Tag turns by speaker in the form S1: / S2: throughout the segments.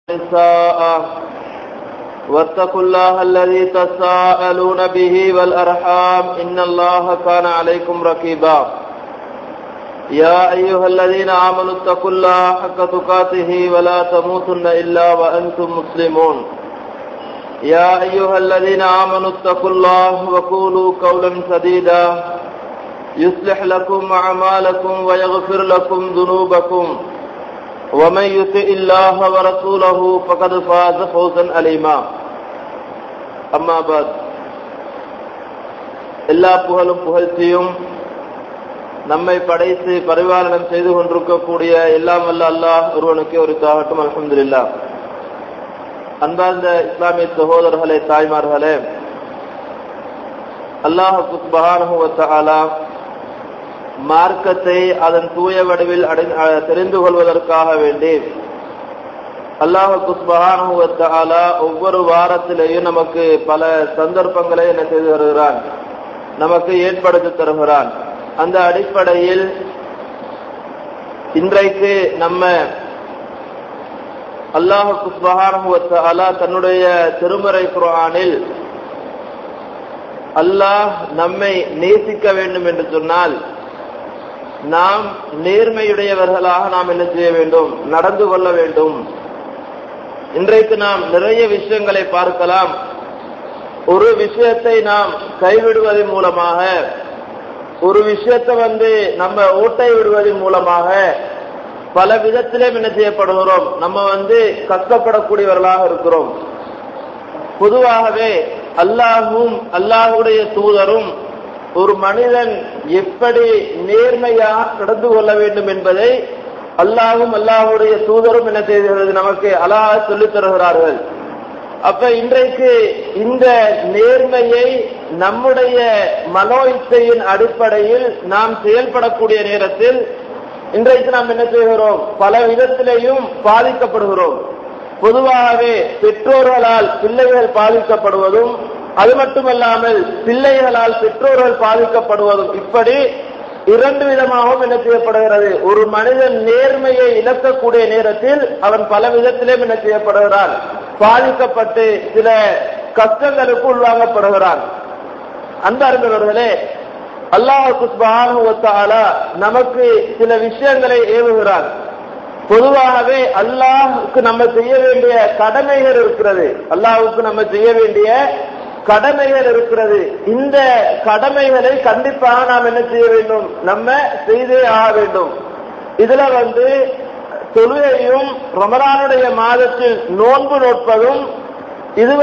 S1: النساء واتقوا الله الذي تساءلون به والأرحام إن الله كان عليكم رقيبا يا أيها الذين آمنوا اتقوا الله حق تقاته ولا تموتن إلا وأنتم مسلمون يا أيها الذين آمنوا اتقوا الله وقولوا قولا سديدا يصلح لكم أعمالكم ويغفر لكم ذنوبكم ومن يطع الله ورسوله فقد فاز فوزا عظيما أما بعد எல்லா புகழும் புகழ்ச்சியும் நம்மை படைத்து பரிபாலனம் செய்து கொண்டிருக்கக்கூடிய எல்லாம் வல்ல அல்லாஹ் ஒருவனுக்கே உரித்தாகட்டும். அல்ஹம்துலில்லாஹ். அன்பார்ந்த இஸ்லாமிய சகோதரர்களே, தாய்மார்களே, அல்லாஹ் சுப்ஹானஹு வ தஆலா மார்க்கத்தை அதன் தூய வடிவில் தெரிந்து கொள்வதற்காக வேண்டி அல்லாஹ் சுப்ஹானஹு வ தஆலா ஒவ்வொரு வாரத்திலேயும் நமக்கு பல சந்தர்ப்பங்களை என்ன செய்து வருகிறான், நமக்கு ஏற்படுத்தி தருகிறான். அந்த அடிப்படையில் இன்றைக்கு நம்ம அல்லாஹ் சுப்ஹானஹு வ தஆலா தன்னுடைய திருமறை குர்ஆனில் அல்லாஹ் நம்மை நேசிக்க வேண்டும் என்று சொன்னால் நாம் நேர்மையுடையவர்களாக நாம் என்ன செய்ய வேண்டும், நடந்து கொள்ள வேண்டும். இன்றைக்கு நாம் நிறைய விஷயங்களை பார்க்கலாம். ஒரு விஷயத்தை நாம் கைவிடுவதன் மூலமாக, ஒரு விஷயத்தை நம்ம ஓட்டை விடுவதன் மூலமாக பல விதத்திலே என்ன செய்யப்படுகிறோம், நம்ம கஷ்டப்படக்கூடியவர்களாக இருக்கிறோம். பொதுவாகவே அல்லாஹும் அல்லாஹுடைய தூதரும் ஒரு மனிதன் எப்படி நேர்மையாக நடந்து கொள்ள வேண்டும் என்பதை அல்லாஹும் அல்லாஹுடைய தூதரும் என்ன செய்கிறது, நமக்கு அழகாக சொல்லித் தருகிறார்கள். அப்ப இன்றைக்கு இந்த நேர்மையை நம்முடைய மனோ இச்சையின் அடிப்படையில் நாம் செயல்படக்கூடிய நேரத்தில் இன்றைக்கு நாம் என்ன செய்கிறோம், பல விதத்திலேயும் பாதிக்கப்படுகிறோம். பொதுவாகவே பெற்றோர்களால் பிள்ளைகள் பாதிக்கப்படுவதும், அது மட்டுமல்லாமல் பிள்ளைகளால் பெற்றோர்கள் பாதிக்கப்படுவதும், இப்படி இரண்டு விதமாகவும் என்ன செய்யப்படுகிறது. ஒரு மனிதன் நேர்மையை இழக்கக்கூடிய நேரத்தில் அவன் பல விதத்திலே என்ன செய்யப்படுகிறான், பாதிக்கப்பட்டு சில கஷ்டங்களுக்கு உள்வாங்கப்படுகிறான். அன்பார்ந்தவர்களே, அல்லாஹ் சுப்ஹானஹு வ தஆலா நமக்கு சில விஷயங்களை ஏவுகிறான். பொதுவாகவே அல்லாஹ்வுக்கு நம்ம செய்ய வேண்டிய கடமைகள் இருக்கிறது, அல்லாஹ்வுக்கு நம்ம செய்ய வேண்டிய கடமைகள் இருக்கிறது. இந்த கடமைகளை கண்டிப்பாக நாம் என்ன செய்ய வேண்டும், நம்ம செய்தே ஆக வேண்டும். இதுல தொழுகையும் ரமலானுடைய மாதத்தில் நோன்பு நோட்பதும் இது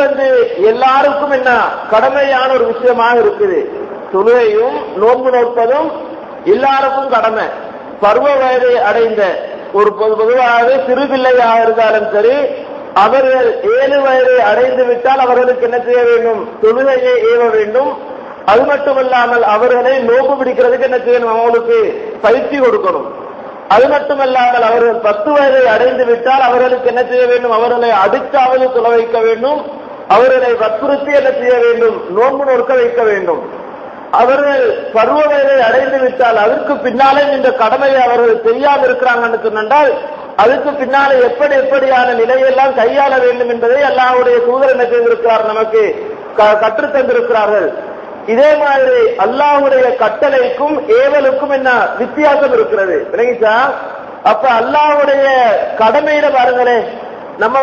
S1: எல்லாருக்கும் என்ன கடமையான ஒரு விஷயமாக இருக்குது. தொழுகையும் நோன்பு நோட்பதும் எல்லாருக்கும் கடமை. பருவ வயதை அடைந்த ஒரு பொதுவாகவே சிறு பிள்ளையாக இருந்தாலும் சரி, அவர்கள் 7 வயதை அடைந்து விட்டால் அவர்களுக்கு என்ன செய்ய வேண்டும், தொழுகையை ஏவ வேண்டும். அது மட்டுமல்லாமல் அவர்களை நோன்பு பிடிக்கிறதுக்கு என்ன செய்யணும், அவங்களுக்கு பயிற்சி கொடுக்கணும். அது மட்டுமல்லாமல் அவர்கள் 10 வயதை அடைந்து விட்டால் அவர்களுக்கு என்ன செய்ய வேண்டும், அவர்களை அடித்தாவது தொழ வைக்க வேண்டும். அவர்களை வற்புறுத்தி என்ன செய்ய வேண்டும், நோன்பு நோக்க வைக்க வேண்டும். அவர்கள் பருவ வயதை அடைந்து விட்டால் அதற்கு பின்னாலே இந்த கடமையை அவர்கள் செய்யாமல் இருக்கிறாங்கன்னு சொன்னால் அதுக்கு பின்னாலே எப்படியான நிலையெல்லாம் கையாள வேண்டும் என்பதை அல்லாஹ்வுடைய தூதர் என்ன செய்திருக்கிறார், நமக்கு கற்றுத் தந்திருக்கிறார்கள். இதே மாதிரி அல்லாஹ்வுடைய கட்டளைக்கும் ஏவலுக்கும் என்ன வித்தியாசம் இருக்கிறது, விளங்கிச்சா? அப்ப அல்லாஹ்வுடைய கடமையில பாருங்களேன், நம்ம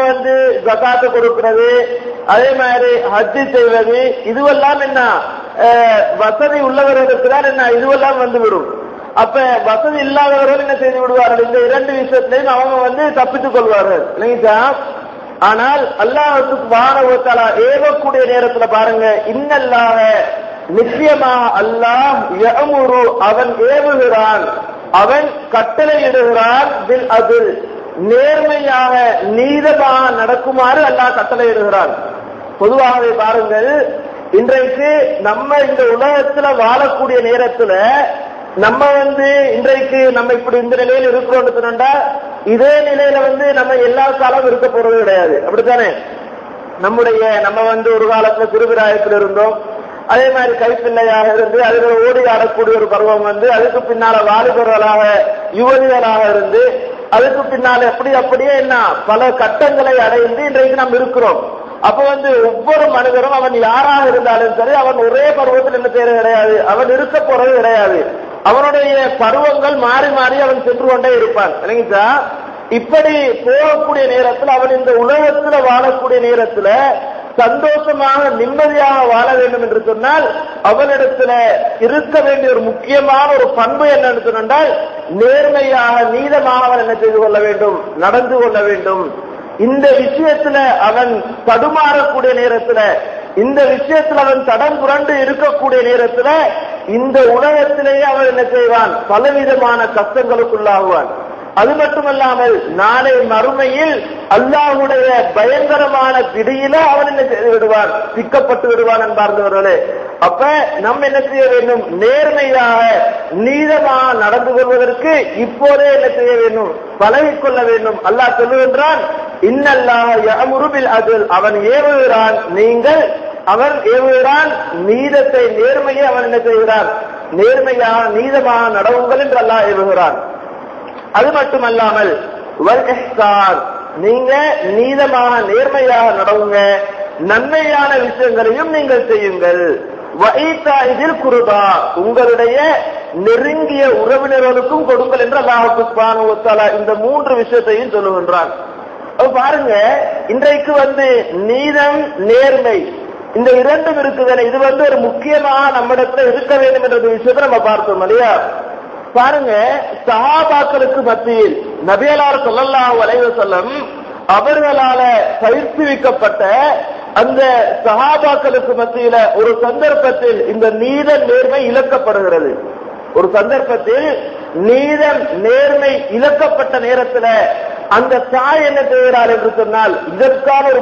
S1: ஜகாத்து கொடுக்கிறது, அதே மாதிரி ஹஜ் செய்வது, இதுவெல்லாம் என்ன வசதி உள்ளவர்களுக்கு தான் என்ன இதுவெல்லாம் வந்துவிடும். அப்ப வசதி இல்லாதவர்கள் என்ன செய்து விடுவார்கள், இந்த இரண்டு விஷயத்திலையும் அவங்க தப்பித்துக் கொள்வார்கள், இல்லைங்களா? ஆனால் அல்லாஹ் சுப்ஹானஹு வ தஆலா ஏவக்கூடிய நேரத்துல பாருங்க, இன்னல்லாஹ நிச்சயமாக அல்லாஹ் யஅமுரு அவன் ஏவுகிறான், அவன் கட்டளையிடுகிறான், பில் அத்ல் நேர்மையாக நீதமாக நடக்குமாறு அல்லாஹ் கட்டளையிடுகிறான். பொதுவாகவே பாருங்கள், இன்றைக்கு நம்ம இந்த உலகத்துல வாழக்கூடிய நேரத்துல நம்ம இன்றைக்கு நம்ம இப்படி இந்த நிலையில இருக்கிறோம்னு சொன்னா இதே நிலையில நம்ம எல்லா காலம் இருக்க போறது கிடையாது, அப்படித்தானே? நம்ம ஒரு காலத்துல சிறுபிராயத்தில் இருந்தோம், அதே மாதிரி கைப்பிள்ளையாக இருந்து அதுல ஓடி ஆடக்கூடிய ஒரு பருவம் அதுக்கு பின்னால வாலிபர்களாக யுவதிகளாக இருந்து அதுக்கு பின்னால அப்படியே என்ன பல கட்டங்களை அடைந்து இன்றைக்கு நாம் இருக்கிறோம். அப்ப ஒவ்வொரு மனிதரும் அவன் யாராக இருந்தாலும் சரி, அவன் ஒரே பருவத்தில் என்ன செய்யறது கிடையாது, அவன் இருக்க போறது கிடையாது. அவனுடைய பருவங்கள் மாறி மாறி அவன் சென்று கொண்டே இருப்பான். இல்லைங்களா? இப்படி போகக்கூடிய நேரத்தில் அவன் இந்த உலகத்துல வாழக்கூடிய நேரத்துல சந்தோஷமாக நிம்மதியாக வாழ வேண்டும் என்று சொன்னால் அவனிடத்துல இருக்க வேண்டிய ஒரு முக்கியமான ஒரு பண்பு என்னன்னு சொன்னால் நேர்மையாக நீதமாக அவன் என்ன செய்து கொள்ள வேண்டும், நடந்து கொள்ள வேண்டும். இந்த விஷயத்துல அவன் தடுமாறக்கூடிய நேரத்துல, இந்த விஷயத்துல அவன் தடம் புரண்டு இருக்கக்கூடிய நேரத்துல இந்த உலகத்திலேயே அவன் என்ன செய்வான், பலவிதமான கஷ்டங்களுக்குள்ளாகுவான். அது மட்டுமல்லாமல் நாளை மறுமையில் அல்லாஹ்வுடைய பயங்கரமான பிடியில அவன் என்ன செய்து விடுவான், சிக்கப்பட்டு விடுவான் என்பார்களே. அப்ப நம்ம என்ன செய்ய வேண்டும், நேர்மையாக நீதமாக நடந்து கொள்வதற்கு இப்போதே என்ன செய்ய வேண்டும், பழகிக்கொள்ள வேண்டும். அல்லாஹ் சொல்லுகின்றான், இன்னல்லாஹ யஅமுரு பில் அத்ல், அவன் ஏவுகிறான், அவன் ஏவுகிறான் நீதத்தை, நேர்மையை அவன் என்ன செய்கிறான், நேர்மையாக நீதமாக நடவுங்கள் என்று அல்லாஹ் ஏவுகிறான். அது மட்டுமல்லாமல் வல் இஹ்சான், நீங்க நீதமாக நேர்மையாக நடவுங்க, நன்மையான விஷயங்களையும் நீங்கள் செய்யுங்கள். வஈதாஇல் குர்பா, உங்களுடைய நெருங்கிய உறவினர்களுக்கும் கொடுங்கள் என்று அல்லாஹ் சுப்ஹானஹு வ தஆலா இந்த 3 விஷயத்தையும் சொல்லுகின்றான். பாருங்க, இன்றைக்கு நீதம் நேர்மை இந்த இரண்டும் இருக்குதானே, இது ஒரு முக்கியமாக நம்மிடத்துல இருக்க வேண்டும் என்ற விஷயத்தை நம்ம பார்த்தோம் இல்லையா? பாருங்க, சஹாபாக்களுக்கு மத்தியில் நபியலார் ஸல்லல்லாஹு அலைஹி வஸல்லம் அவர்களால பயிற்சிவிக்கப்பட்ட அந்த சஹாபாக்களுக்கு மத்தியில ஒரு சந்தர்ப்பத்தில் இந்த நீத நேர்மை இழக்கப்படுகிறது. ஒரு சந்தர்ப்பத்தில் நீதம் நேர்மை இழக்கப்பட்ட நேரத்துல அந்த தாய் என்ன செய்கிறார் என்று சொன்னால், இதற்கான ஒரு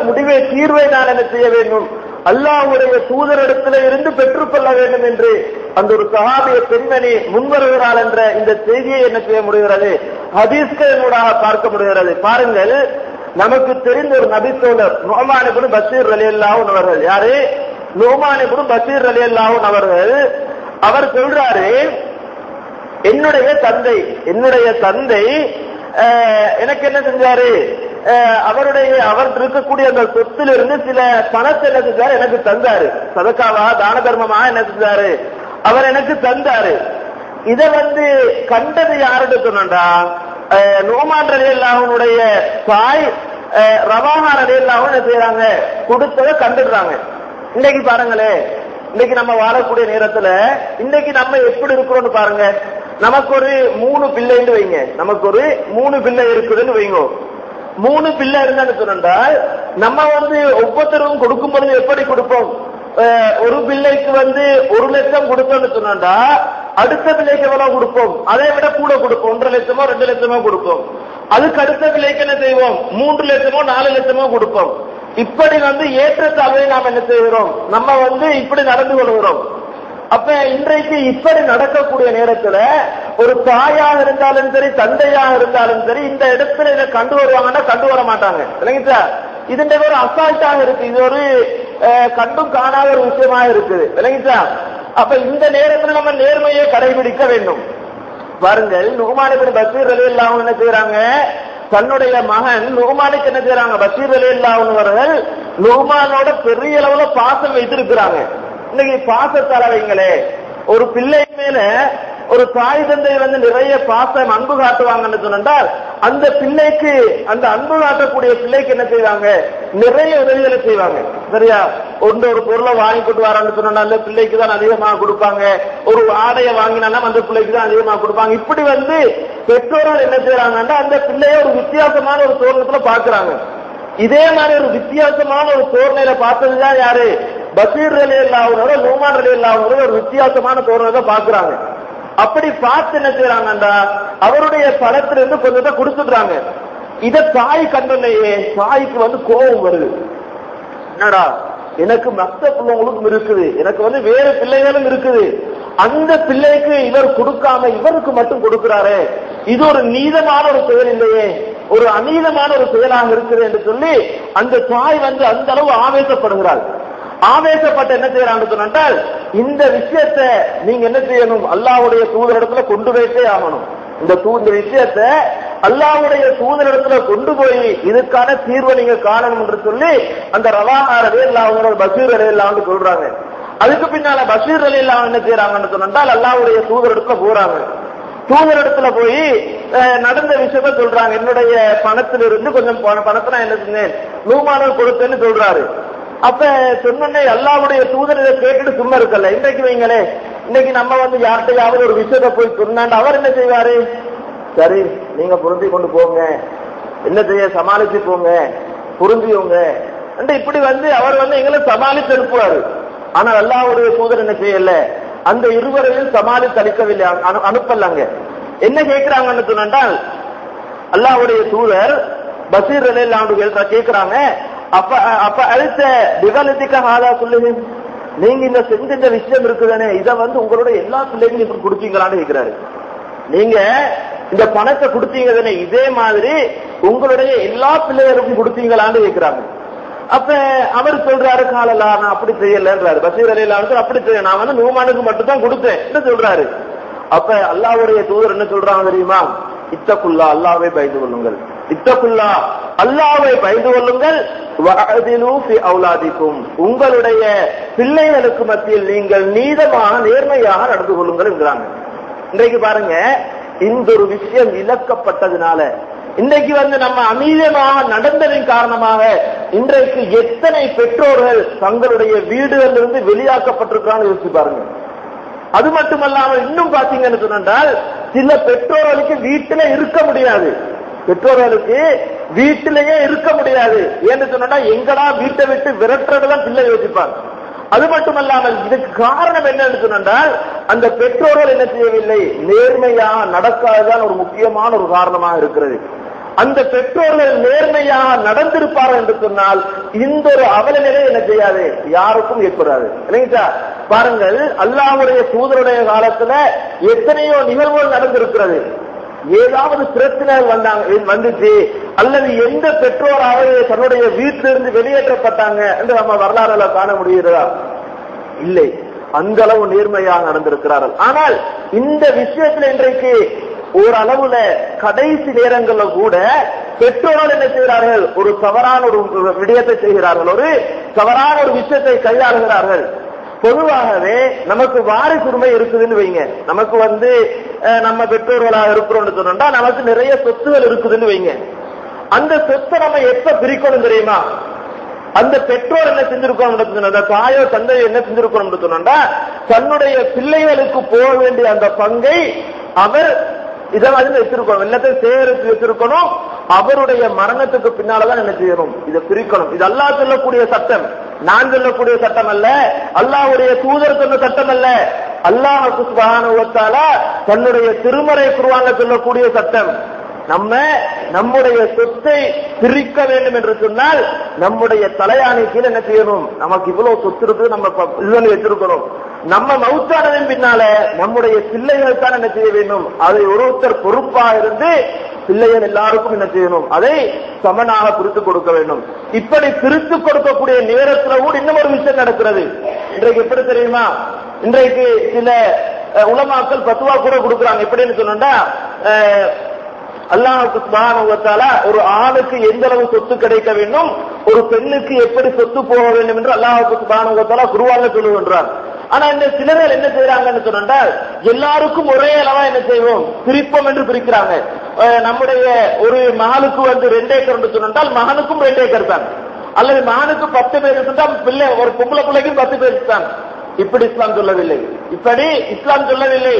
S1: முடிவை தீர்வை நான் என்ன செய்ய வேண்டும், அல்லாஹ்வுடைய தூதரிடத்திலே இருந்து பெற்றுக்கொள்ள வேண்டும் என்று அந்த ஒரு சஹாபிய பெண்மணி முன்வருகிறாள் என்ற இந்த செய்தியை என்ன செய்ய முடிகிறது, ஹதீஸ்களினூடாக பார்க்க முடிகிறது. பாருங்கள், நமக்கு தெரிந்த ஒரு நபித்தோழர் நுஅமான் இப்னு பஷீர் ரலியல்லாஹு அன்ஹு அவர்கள். யாரு? நுஅமான் இப்னு பஷீர் ரலியல்லாஹு அன்ஹு அவர்கள். அவர் சொல்றாரு, என்னுடைய தந்தை எனக்கு என்ன செஞ்சாரு, அவர் இருக்கக்கூடிய அந்த சொத்திலிருந்து சில பணத்தை என்ன செஞ்சாரு, எனக்கு தந்தாரு. சதக்காவா தான தர்மமா என்ன செஞ்சாரு, அவர் எனக்கு தந்தாரு. இத கண்டது யாருன்னு சொன்னா, நுஅமான் ரலியல்லாஹு அன்ஹுடைய தாய் ரவாஹா ரலியல்லாஹு அன்ஹு என்ன செய்யறாங்க, கொடுத்ததை கண்டுடுறாங்க. இன்னைக்கு பாருங்களே, இன்னைக்கு நம்ம வாழக்கூடிய நேரத்துல இன்னைக்கு நம்ம எப்படி இருக்கிறோம்னு பாருங்க. நமக்கு ஒரு 3 பிள்ளைன்னு வைங்க, நமக்கு ஒரு 3 பிள்ளை இருக்குதுன்னு வைங்க. 3 பிள்ளை இருந்தான்னு சொன்னால் நம்ம ஒவ்வொருத்தரும் கொடுக்கும் பொழுது எப்படி கொடுப்போம், ஒரு பிள்ளைக்கு 1 லட்சம் கொடுத்தோம்னு சொன்னா அடுத்த பிள்ளைக்கு எவ்வளவு கொடுப்போம், அதை விட கூட கொடுப்போம், 1.5 லட்சமோ 2 லட்சமோ கொடுப்போம். அதுக்கு அடுத்த பிள்ளைக்கு என்ன செய்வோம், 3 லட்சமோ 4 லட்சமோ கொடுப்போம். இப்படி ஏற்றத்தாழ்வை நாம் என்ன செய்கிறோம், நம்ம இப்படி நடந்து கொள்கிறோம். அப்ப இன்றைக்கு இப்படி நடக்கக்கூடிய நேரத்துல ஒரு தாயாக இருந்தாலும் சரி, தந்தையாக இருந்தாலும் சரி, இந்த இடத்துல இதை கண்டு வருவாங்கன்னா கண்டு வர மாட்டாங்க. இல்லைங்களா? இது ஒரு அசால்ட்டாக இருக்கு, இது ஒரு கண்டும் காணாத ஒரு விஷயமாக இருக்குது. இல்லைங்களா? அப்ப இந்த நேரத்துல நம்ம நேர்மையை கடைபிடிக்க வேண்டும். பாருங்கள், நுஅமான் இப்னு பஷீர் ரலியல்லாஹு அன்ஹு என்ன செய்யறாங்க, தன்னுடைய மகன் நுஅமானுக்கு என்ன செய்யறாங்க, பஷீர் ரலியல்லாஹு அன்ஹு அவர்கள் நுஅமானோட பெரிய அளவுல பாசம் வைத்திருக்கிறாங்க. இன்னைக்கு பாசத்தால வைங்களே, ஒரு பிள்ளை மேல ஒரு தாய் தந்தை நிறைய பாசம் அன்பு காட்டுவாங்கன்னு சொன்னால் அந்த பிள்ளைக்கு, அந்த அன்பு காட்டக்கூடிய பிள்ளைக்கு என்ன செய்வாங்க, நிறைய உதவிகளை செய்வாங்க. சரியா? ஒரு பொருளை வாங்கி கொண்டு வரான்னு சொன்னா அந்த பிள்ளைக்கு தான் அதிகமாக கொடுப்பாங்க, ஒரு ஆடையை வாங்கினாலும் அந்த பிள்ளைக்கு தான் அதிகமாக கொடுப்பாங்க. இப்படி பெற்றோர்கள் என்ன செய்யறாங்கன்னா அந்த பிள்ளைய ஒரு வித்தியாசமான ஒரு தோரணத்துல பாக்குறாங்க. இதே மாதிரி ஒரு வித்தியாசமான ஒரு தோரணையில பார்த்ததுதான் யாரு, பஷீர் ரலியல்லாஹு அன்ஹு, நுஅமான் ரலியல்லாஹு அன்ஹு ஒரு வித்தியாசமான தோரணையில பாக்குறாங்க. அப்படி பார்த்து என்ன செய்யறாங்கடா, அவருடைய பணத்திலிருந்து கொஞ்சத்தை கொடுத்துடுறாங்க. இத தாய் கண்டனையே, தாய்க்கு கோபம் வருது. என்னடா, எனக்கு மற்ற பிள்ளைங்களுக்கும் இருக்குது, எனக்கு வேறு பிள்ளைகளும் இருக்குது, அந்த பிள்ளைக்கு இவர் கொடுக்காம இவருக்கு மட்டும் கொடுக்கிறாரே, இது ஒரு நீதமான ஒரு செயல் இல்லையே, ஒரு அநீதமான ஒரு செயலாக இருக்குது என்று சொல்லி அந்த தாய் அந்த அளவு ஆவேசப்படுகிறாள். ஆவேசப்பட்டு என்ன செய்யறான்னு சொன்னால், இந்த விஷயத்தை நீங்க என்ன செய்யணும், அல்லாஹ்வுடைய தூதரிடத்துல கொண்டு வைத்தே ஆகணும். இந்த விஷயத்தை அல்லாஹ்வுடைய தூதரிடத்துல கொண்டு போய் இதுக்கான தீர்வை நீங்க காணணும் என்று சொல்லி அந்த ரவாஹா ரலியல்லாஹு பஷீர் ரலியல்லாஹு சொல்றாங்க. அதுக்கு பின்னால பஷீர் ரலியல்லாஹு என்ன செய்யறாங்கன்னு சொன்னால் அல்லாஹ்வுடைய தூதரிடத்துல போறாங்க. தூதரிடத்துல போய் நடந்த விஷயத்த சொல்றாங்க. என்னுடைய பணத்திலிருந்து கொஞ்சம் பணத்தை நான் என்ன செஞ்சேன், நூமானுக்கு கொடுத்தேன்னு சொல்றாரு. அப்ப சொன்னே அல்லாஹ்வுடைய தூதர் இதை கேட்டுட்டு சும்மா இருக்கல. இன்றைக்கு வைங்களே, இன்னைக்கு நம்ம யார்கிட்டையாவது ஒரு விஷயத்த போய் சொன்னாண்டு அவர் என்ன செய்வாரு, சரி நீங்க புரிஞ்சு கொண்டு போங்க, என்ன செய்ய சமாளிச்சு போங்க, புரிஞ்சுவோங்க இப்படி அவர் எங்களை சமாளித்து அனுப்புவாரு. ஆனால் அல்லாஹ்வுடைய தூதர் என்ன செய்யல, அந்த இருவரையும் சமாளித்து அளிக்கவில்லை, அனுப்பலாங்க. என்ன கேட்கிறாங்கன்னு சொன்னால் அல்லாஹ்வுடைய தூதர் பஷீர் ரலியல்லாஹு கேட்கிறாங்க, அப்ப அழுத்த விவலத்துக்க ஹாலா சொல்லுங்க, நீங்க இந்த செஞ்ச விஷயம் இருக்குதானே, இதை உங்களுடைய எல்லா பிள்ளைகளும் இப்படி கொடுத்தீங்களான்னு கேட்கிறாரு. நீங்க இந்த பணத்தை கொடுத்தீங்க தானே, இதே மாதிரி உங்களுடைய எல்லா பிள்ளைகளுக்கும் கொடுத்தீங்களான்னு கேட்கிறாங்க. அப்ப அவர் சொல்றாரு, காலலா நான் அப்படி செய்யலன்றாரு. பஷீர் ரலியல்லாஹு அப்படி செய்ய, நான் நூமானுக்கு மட்டும் தான் கொடுத்தேன் என்று சொல்றாரு. அப்ப அல்லாஹ்வுடைய தூதர் என்ன சொல்றாங்க தெரியுமா, இத்தகுல்லா அல்லாஹ்வை பயந்து கொள்ளுங்கள், இத்தகுல்லா அல்லாஹ்வை பயந்து கொள்ளுங்கள், வஅதிலு ஃபி அவுலாதிக்கும் உங்களுடைய பிள்ளைகளுக்கு மத்தியில் நீங்கள் நீதமாக நேர்மையாக நடந்து கொள்ளுங்கள் என்கிறாங்க. இன்றைக்கு பாருங்க, இந்த ஒரு விஷயம் இழக்கப்பட்டதுனால இன்றைக்கு நம்ம அநீதமாக நடந்ததின் காரணமாக இன்றைக்கு எத்தனை பெற்றோர்கள் தங்களுடைய வீடுகளிலிருந்து வெளியாக்கப்பட்டிருக்கிறான்னு யோசிச்சு பாருங்க. அது மட்டுமல்லாமல் இன்னும் பாத்தீங்கன்னு சொன்னால் சில பெற்றோர்களுக்கு வீட்டில இருக்க முடியாது, பெற்றோர்களுக்கு வீட்டிலேயே இருக்க முடியாது. ஏன்னு சொன்னா எங்கடா வீட்டை விட்டு விரட்டுறதுதான் பிள்ளை யோசிப்பாங்க. அது மட்டுமல்லாமல் இதுக்கு காரணம் என்னன்னு சொன்னால் அந்த பெற்றோர்கள் என்ன செய்யவில்லை, நேர்மையாக நடக்காததான் ஒரு முக்கியமான ஒரு காரணமாக இருக்கிறது. அந்த பெற்றோர்கள் நேர்மையாக நடந்திருப்பார்கள் என்று சொன்னால் இந்த ஒரு அவலநிலை என்ன செய்யாது, யாருக்கும் ஏற்படாது. இல்லைங்களா? பாருங்கள், அல்லாஹ்வுடைய தூதருடைய காலத்துல எத்தனையோ நிகழ்வுகள் நடந்திருக்கிறது. ஏதாவது பிரச்சனைகள் வந்துச்சு அல்லது எந்த பெற்றோராவது தன்னுடைய வீட்டிலிருந்து வெளியேற்றப்பட்டாங்க என்று நம்ம வரலாறுல காண முடிகிறதா? இல்லை, அந்த அளவு நேர்மையாக நடந்திருக்கிறார்கள். ஆனால் இந்த விஷயத்தில் இன்றைக்கு ஓரளவுல கடைசி நேரங்களில் கூட பெற்றோர்கள் என்ன செய்கிறார்கள், ஒரு தவறான ஒரு விடயத்தை செய்கிறார்கள், ஒரு தவறான ஒரு விஷயத்தை கையாளுகிறார்கள். பொதுவாகவே நமக்கு வாரிசுரிமை இருக்குதுன்னு வைங்க, நமக்கு நம்ம பெற்றோர்களாக இருக்கிறோம்னு சொன்னா நமக்கு நிறைய சொத்துகள் இருக்குதுன்னு வைங்க. அந்த சொத்தை நம்ம எப்ப பிரிக்கணும் தெரியுமா? அந்த பெற்றோர் என்ன செஞ்சிருக்கோம், தாயோ தந்தையோ என்ன செஞ்சிருக்கணும் சொன்னா தன்னுடைய பிள்ளைகளுக்கு போக வேண்டிய அந்த பங்கை அவர் இதை வச்சிருக்கணும், எல்லாத்தையும் சேகரித்து வச்சிருக்கணும். அவருடைய மரணத்துக்கு பின்னாலதான் என்ன செய்யணும், இதை பிரிக்கணும். இது அல்லாஹ் சொல்லக்கூடிய சட்டம், நான் சொல்லக்கூடிய சட்டம் அல்ல, அல்லாஹ்வுடைய தூதர் சொன்ன சட்டம் அல்ல, அல்லாஹ் சுப்ஹானஹு வ தஆலா தன்னுடைய திருமறை குர்ஆன்ல சொல்லக்கூடிய சட்டம். நம்முடைய சொத்தை பிரிக்க வேண்டும் என்று சொன்னால் நம்முடைய தலையாணி கீழே என்ன செய்யணும், நமக்கு இவ்வளவு சொத்து இருக்கு, நம்ம இது வச்சிருக்கணும். நம்ம மௌத்தானதின் பின்னால நம்முடைய பிள்ளைகள் தான் என்ன செய்ய வேண்டும், அதை ஒருத்தர் பொறுப்பாக இருந்து பிள்ளைகள் எல்லாருக்கும் என்ன செய்யணும், அதை சமனாக பிரித்து கொடுக்க வேண்டும். இப்படி பிரித்து கொடுக்கக்கூடிய நேரத்தில் கூட இன்னும் ஒரு விஷயம் நடக்கிறது. இன்றைக்கு எப்படி தெரியுமா, இன்றைக்கு சில உலமாக்கள் பத்துவா கூட கொடுக்குறாங்க. எப்படின்னு சொன்னா அல்லாஹ் சுப்ஹானஹு வ தஆலா ஒரு ஆணுக்கு எந்த அளவு சொத்து கிடைக்க வேண்டும், ஒரு பெண்ணுக்கு எப்படி சொத்து போக வேண்டும் என்று அல்லாஹ் சுப்ஹானஹு வ தஆலா குர்ஆன்ல சொல்லுகின்றார். ஆனா இந்த சிலர்கள் என்ன செய்யறாங்கன்னு சொன்னால் எல்லாருக்கும் ஒரே அளவா என்ன செய்வோம், பிரிப்போம் என்று பிரிக்கிறாங்க. நம்முடைய ஒரு மகளுக்கு 2 ஏக்கர் என்று சொன்னால் மகனுக்கும் 2 ஏக்கர் தான், அல்லது மகனுக்கு 10 பேர் இருந்தால் பிள்ளை ஒரு பொம்பளை பிள்ளைக்கும் 10 பேர் தான். இப்படி இஸ்லாம் சொல்லவில்லை, இப்படி இஸ்லாம் சொல்லவில்லை.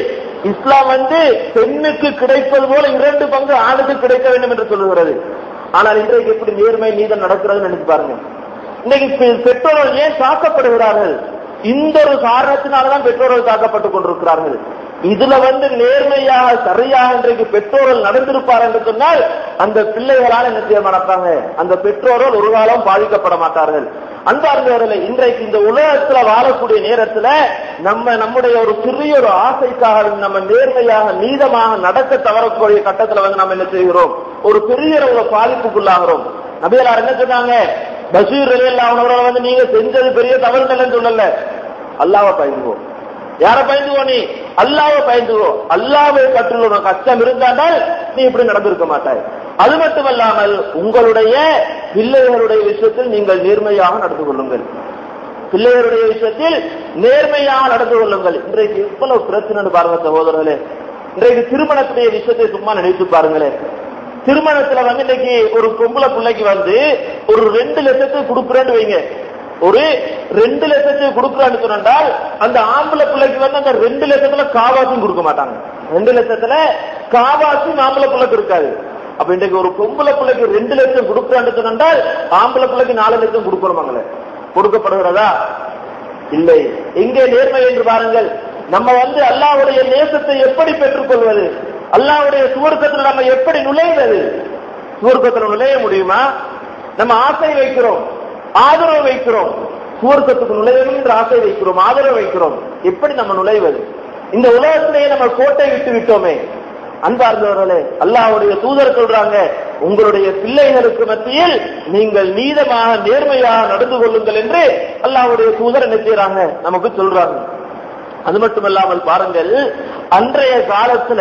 S1: இஸ்லாம் பெண்ணுக்கு கிடைப்பது போல 2 பங்கு ஆணுக்கு கிடைக்க வேண்டும் என்று சொல்லுகிறது. ஆனால் இன்றைக்கு எப்படி நேர்மை நீதம் நடக்கிறது நினைச்சு பாருங்க. இன்னைக்கு பெற்றோர்கள் ஏன் தாக்கப்படுகிறார்கள், இந்த ஒரு காரணத்தினால்தான் பெற்றோர்கள் தாக்கப்பட்டுக் கொண்டிருக்கிறார்கள். இதுல நேர்மையாக சரியாக இன்றைக்கு பெற்றோர்கள் நடந்திருப்பார் என்று சொன்னால் அந்த பிள்ளைகளால் என்ன செய்ய மாட்டாங்க, அந்த பெற்றோர்கள் ஒரு காலம் பாதிக்கப்பட மாட்டார்கள். அன்பார்ந்தவர்களே, இன்றைக்கு இந்த உலகத்துல வாழக்கூடிய நேரத்துல நம்முடைய ஒரு சிறிய ஒரு ஆசைக்காக நம்ம நேர்மையாக நீதமாக நடக்க தவறக்கூடிய கட்டத்துல நம்ம என்ன செய்கிறோம், ஒரு பெரிய ஒரு பாதிப்புக்குள்ளாகிறோம். நபிகளார் என்ன சொன்னாங்க, பஷீர் ரலியல்லாஹு அன்ஹு நீங்க செஞ்சது பெரிய தவறு இல்லைன்னு சொல்லல, அல்லாஹ்வை பயந்துவோம். யார பயந்துவோ? நீ அல்லாஹ்வை பயந்துவோ. அல்லாஹ்வை பற்றிய உனக்கு அச்சம் இருந்தால் நீ இப்படி நடந்திருக்க மாட்டாய். அது மட்டுமல்லாமல் உங்களுடைய பிள்ளைகளுடைய விஷயத்தில் நீங்கள் நேர்மையாக நடந்து கொள்ளுங்கள். பிள்ளைகளுடைய விஷயத்தில் நேர்மையாக நடந்து கொள்ளுங்கள். இன்றைக்கு எவ்வளவு பிரச்சனை பாருங்க சகோதரர்களே. இன்றைக்கு திருமணத்துடைய விஷயத்தை சும்மா நினைத்து பாருங்களேன். திருமணத்துல இன்னைக்கு ஒரு பொம்பளை பிள்ளைக்கு ஒரு 2 லட்சத்துக்கு கொடுக்குறேன்னு வைங்க. ஒரு 2 லட்சத்துக்கு கொடுக்குறான்னு சொன்னால் அந்த ஆம்பளை பிள்ளைக்கு அந்த 2 லட்சத்துல காவாசும் கொடுக்க மாட்டாங்க. 2 லட்சத்துல காவாசும் ஆம்பளை பிள்ளைக்கு இருக்காது. அப்ப இன்றைக்கு ஒரு பொம்பளை பிள்ளைக்கு 2 லட்சம் கொடுக்குறான்னு சொன்னால் ஆம்பளை பிள்ளைக்கு 4 லட்சம் கொடுக்கணுமாங்களே. கொடுக்கப்படுகிறதா? இல்லை. எங்கே நேர்மை என்று பாருங்கள். நம்ம அல்லாஹ்வுடைய நேசத்தை எப்படி பெற்றுக் கொள்வது? அல்லாஹ்வுடைய சுவர்க்கத்தில் நம்ம எப்படி நுழைவது? சுவர்க்கத்தில் நுழைய முடியுமா? நம்ம ஆசை வைக்கிறோம், ஆதரவு வைக்கிறோம். சுவர்க்கத்துக்கு நுழையணும் என்று ஆசை வைக்கிறோம், ஆதரவு வைக்கிறோம். எப்படி நம்ம நுழைவது? இந்த உலகத்திலேயே நம்ம கோட்டை விட்டு விட்டோமே. அன்பார்ந்தவர்களே, அல்லாஹ்வுடைய தூதர் சொல்றாங்க, உங்களுடைய பிள்ளைகளுக்கு மத்தியில் நீங்கள் நீதமாக நேர்மையாக நடந்து கொள்ளுங்கள் என்று அல்லாஹ்வுடைய தூதர் என்ன செய்யறாங்க? நமக்கு சொல்றாங்க. அது மட்டுமல்லாமல் பாருங்கள், அன்றைய காலத்துல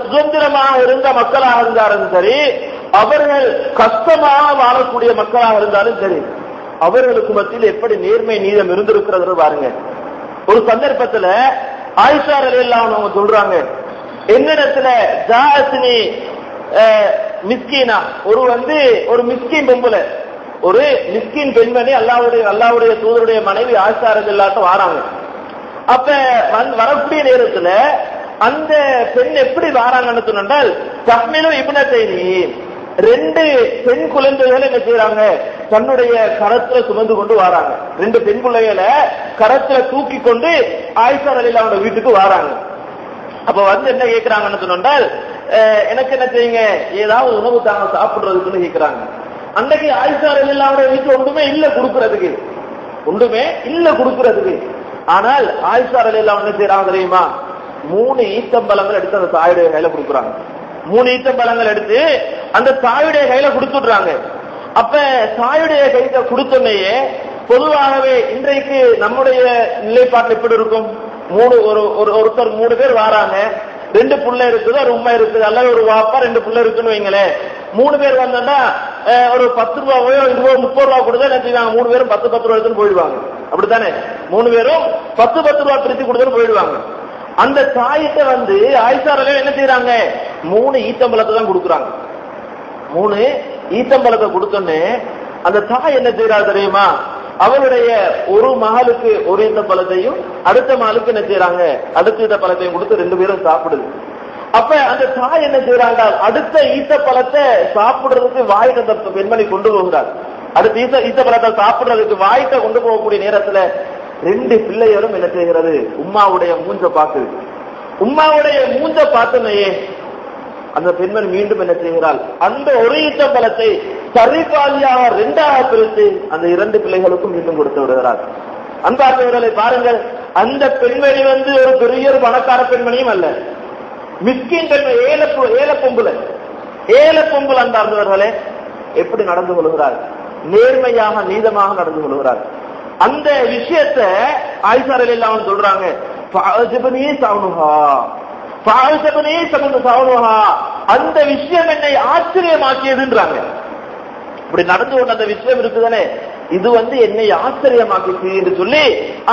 S1: சுதந்திரமாக இருந்த மக்களாக இருந்தாலும் சரி, அவர்கள் கஷ்டமாக வாழக்கூடிய மக்களாக இருந்தாலும் சரி, அவர்களுக்கு மத்தியில் எப்படி நேர்மை நீதம் இருந்திருக்கிறது பாருங்க. ஒரு சந்தர்ப்பத்துல ஆயிஷா ரலியல்லாஹு அன்ஹா அவங்க சொல்றாங்க, என்னிடத்துல ஜாஅத்னி மிஸ்கீனா, ஒரு மிஸ்கீன் பொம்பளை, ஒரு மிஸ்கின் பெண்மணி அல்லாஹ்வுடைய தூதருடைய மனைவி ஆயிஷா ரலியல்லாஹு வாராங்க. அப்ப வரக்கூடிய நேரத்துல அந்த பெண் எப்படி வாராங்கன்னு சொன்னால், தஹ்மிலு இப்னத்தைனி, 2 பெண் குழந்தைகளை என்ன செய்யறாங்க? தன்னுடைய கரத்துல சுமந்து கொண்டு வராங்க. 2 பெண் பிள்ளைகளை கரத்துல தூக்கி கொண்டு ஆயிஷா ரலியல்லாஹு அன்ஹா வீட்டுக்கு வராங்க. அப்ப என்ன கேட்கிறாங்கன்னு சொன்னால், எனக்கு என்ன செய்யுங்க, ஏதாவது உணவு தாங்க சாப்பிடுறதுக்குன்னு கேட்கிறாங்க. அன்னைக்கு ஆயிஷா ரலியல்லாஹு அன்ஹா வீட்டுல ஒன்றுமே இல்ல கொடுக்கறதுக்கு, ஒன்றுமே இல்ல கொடுக்கறதுக்கு. ஆனால் ஆயிஷா ரலியல்லாஹு அன்ஹா என்ன செய்யறாங்க தெரியுமா? 3 ஈத்தம்பழங்கள் எடுத்து அந்த தாயுடைய கையில கொடுக்குறாங்க. 3 ஈத்தம்பழங்கள் எடுத்து அந்த தாயுடைய கையில கொடுத்துடுறாங்க. அப்ப தாயுடைய கையில கொடுத்தோன்னையே, பொதுவாகவே இன்றைக்கு நம்முடைய நிலைப்பாட்டில் எப்படி இருக்கும்? ஒருத்தர் 3 பேர் வராங்க, 2 புள்ள இருக்குது, ஒரு உண்மை இருக்குது, அல்லது ஒரு வாப்பா 2 புள்ள இருக்குன்னு வைங்களேன். 3 பேர் வந்தா ஒரு 10 ரூபாயோ 20 30 ரூபா கொடுத்தா என்ன செய்வாங்க? 3 பேரும் 10 ரூபா எடுத்துன்னு போயிடுவாங்க. அப்படித்தானே? 3 பேரும் 10 ரூபா பிரித்து கொடுத்துன்னு போயிடுவாங்க. அந்த தாயிட்ட ஆயிஷா ரலியல்லாஹு என்ன செய்யறாங்க? 3 ஈத்தம்பழத்தை தான் கொடுக்குறாங்க. 3 ஈத்தம்பழத்தை கொடுத்தோன்னே அந்த தாய் என்ன செய்யறாரு தெரியுமா? அவருடைய ஒரு மகளுக்கு ஒரு ஈத்தப்பழத்தையும் அடுத்த மகளுக்கு என்ன செய்யறாங்க? அடுத்த ஈத்தப்பழத்தையும் கொடுத்து 2 பேரும் சாப்பிடுது. அப்ப அந்த தாய் என்ன செய்யறாங்க? அடுத்த ஈத்தப்பழத்தை சாப்பிடுறதுக்கு வாய்க்கு அந்த பெண்மணி கொண்டு போகிறார். அடுத்த ஈத்தப்பழத்தை சாப்பிடுறதுக்கு வாய்க்க கொண்டு போகக்கூடிய நேரத்துல 2 பிள்ளைகளும் என்ன செய்கிறது? உம்மாவுடைய மூஞ்ச பார்க்குது. உம்மாவுடைய மூஞ்ச பார்த்தனையே அந்த பெண்மணி மீண்டும் என்ன செய்கிறாள்? அந்த ஒரு ஈத்தப்பழத்தை சரிபாதியாக 2ஆக பிரித்து அந்த 2 பிள்ளைகளுக்கும் மீண்டும் கொடுத்து விடுகிறார். அன்பார்ந்தவர்களை பாருங்கள், அந்த பெண்மணி ஒரு பெரிய பணக்கார பெண்மணியும் அல்ல, மிஸ்கின் பெண்மணி, ஏல பொம்புல. அன்பார்ந்தவர்களே, எப்படி நடந்து கொள்கிறார்? நேர்மையாக நீதமாக நடந்து கொள்கிறார். அந்த விஷயத்தை ஆயிஷா ரலியல்லாஹு அன்ஹா சொல்றாங்க, அந்த விஷயம் என்னை ஆச்சரியமாக்கியதுன்றாங்க. இப்படி நடந்து கொண்ட அந்த விஷயம் இருக்குதானே, இது என்னை ஆச்சரியமாக்கிச்சு என்று சொல்லி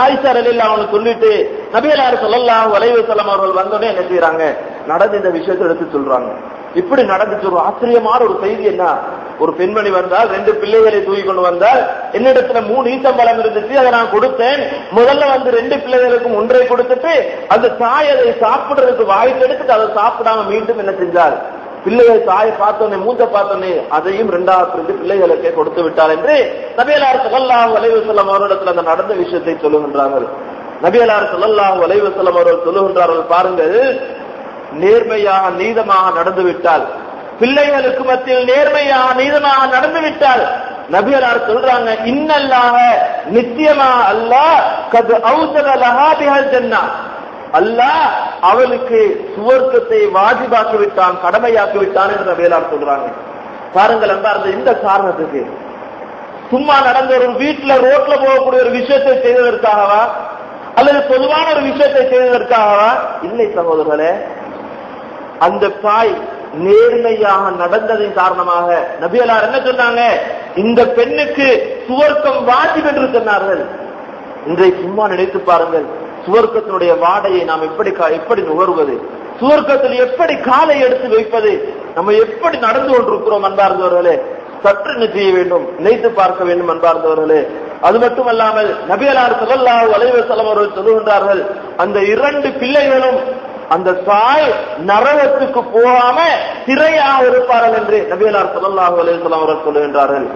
S1: ஆயிஷா ரலியல்லாஹு அன்ஹா சொல்லிட்டு நபியல்லாஹு ஸல்லல்லாஹு அலைஹி வஸல்லம் அவர்கள் வந்தோடனே என்ன செய்யறாங்க? நடந்த இந்த விஷயத்தை எடுத்து சொல்றாங்க. இப்படி நடந்துச்சு. ஒரு ஆச்சரியமான ஒரு செய்தி என்ன? ஒரு பெண்மணி வந்தால் 2 பிள்ளைகளை தூக்கி கொண்டு வந்தால், என்னிடத்துல 3 ஈத்தம்பழம் இருந்துச்சு, அதை நான் கொடுத்தேன். முதல்ல 2 பிள்ளைகளுக்கும் 1 கொடுத்துட்டு அந்த தாய் அதை சாப்பிடுறதுக்கு வாய்ப்பு எடுத்துட்டு அதை சாப்பிடாம மீண்டும் என்ன செஞ்சார்? பிள்ளைகள் தாயை பார்த்தோன்னே, மூஞ்ச பார்த்தோன்னே அதையும் 2ஆக பிரிந்து பிள்ளைகளுக்கே கொடுத்து விட்டார் என்று நபியல்லாஹு ஸல்லல்லாஹு அலைஹி வஸல்லம் அவர்களிடத்தில் அந்த நடந்த விஷயத்தை சொல்லுகின்றார்கள். நபியல்லாஹு ஸல்லல்லாஹு அலைஹி வஸல்லம் அவர்கள் சொல்லுகின்றார்கள், பாருங்கள், நேர்மையாக நீதமாக நடந்து விட்டால், பிள்ளைகளுக்கு மத்தியில் நேர்மையாக நீதமாக நடந்து விட்டால், நபியல்லாஹ் சொல்றாங்க, இன்னல்லாஹ, நிச்சயமா அல்லாஹ் கத் அவுஜத லஹா பிஹல் ஜன்னah, அல்லாஹ் அவளுக்கு சுவர்க்கத்தை வாஜிபாக்கி விட்டான், கடமையாக்கி விட்டான் என்று நபியல்லாஹ் சொல்றாங்க. பாருங்கள் அன்பார்ந்த, இந்த காரணத்துக்கு சும்மா நடந்த ஒரு வீட்டுல ரோட்ல போகக்கூடிய ஒரு விஷயத்தை செய்வதற்காகவா? அல்லது பொதுவான ஒரு விஷயத்தை செய்வதற்காகவா? இல்லை சகோதரர்களே, அந்த தாய் நேர்மையாக நடந்ததின் காரணமாக நபியலார் என்ன சொன்னாங்க? இந்த பெண்ணுக்கு சுவர்க்கம் வாஜிப் என்று சொன்னார்கள். இன்றைக்கு சும்மா நினைத்து பாருங்கள், சுவர்க்கத்தினுடைய வாடையை நாம் எப்படி நுகர்வது, சுவர்க்கத்தில் எப்படி காலை எடுத்து வைப்பது, நம்ம எப்படி நடந்து கொண்டிருக்கிறோம் அன்பார்ந்தவர்களே. சற்று என்ன செய்ய வேண்டும், நினைத்து பார்க்க வேண்டும் அன்பார்ந்தவர்களே. அது மட்டுமல்லாமல் நபியலார் ஸல்லல்லாஹு அலைஹி வஸல்லம் அவர்கள் சொல்லுகின்றார்கள், அந்த 2 பிள்ளைகளும் அந்த தாய் நரகத்துக்கு போகாம திரையாக இருப்பார்கள் என்று நபியலார் ஸல்லல்லாஹு அலைஹி வஸல்லம் அவர்கள் சொல்லுகின்றார்கள்.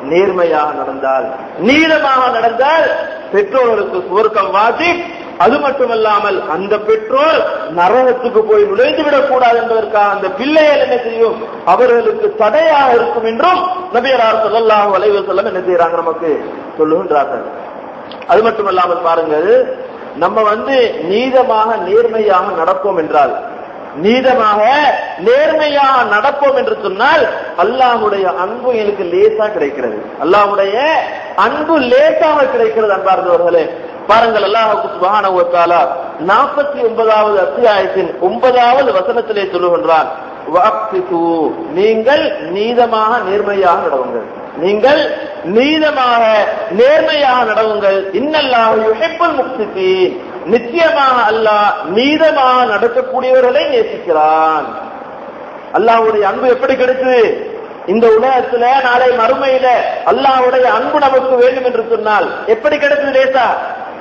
S1: நேர்மையாக நடந்தால், நீளமாக நடந்தால் பெற்றோர்களுக்கு சுவர்க்கம் வாஜிப். அது மட்டுமல்லாமல் அந்த பெற்றோர் நரகத்துக்கு போய் நுழைந்துவிடக் கூடாது என்பதற்காக அந்த பிள்ளைகள் என்ன செய்யும், அவர்களுக்கு தடையாக இருக்கும் என்றும் நபியலார் ஸல்லல்லாஹு அலைஹி வஸல்லம் என்ன செய்யறாங்க, நமக்கு சொல்லுகின்றார்கள். அது மட்டுமல்லாமல் பாருங்கள், நம்ம நீதமாக நேர்மையாக நடப்போம் என்றால், நீதமாக நேர்மையாக நடப்போம் என்று சொன்னால் அல்லாஹ்வுடைய அன்பு எனக்கு லேசா கிடைக்கிறது. அல்லாஹ்வுடைய அன்பு லேசாக கிடைக்கிறது அன்பார்ந்தவர்களே. பாருங்கள், அல்லாஹ் சுப்ஹானஹு வ தஆலா 49வது அத்தியாயத்தின் 9வது வசனத்திலே சொல்லுகின்றான், வஅக்ஸிது, நீங்கள் நீதமாக நேர்மையாக நடவுங்கள், நீங்கள் நீதமாக நேர்மையாக நடவுங்கள். இன்னல்லாஹு யுஹிப்புல் முக்ஸிதீன், நிச்சயமாக அல்லாஹ் நீதமாக நடக்கக்கூடியவர்களை நேசிக்கிறான். அல்லாஹ்வுடைய அன்பு எப்படி கிடைக்குது? இந்த உலகத்துல நாளை மறுமையில அல்லாஹ்வுடைய அன்பு நமக்கு வேண்டும் என்று சொன்னால் எப்படி கிடைக்குது? லேசா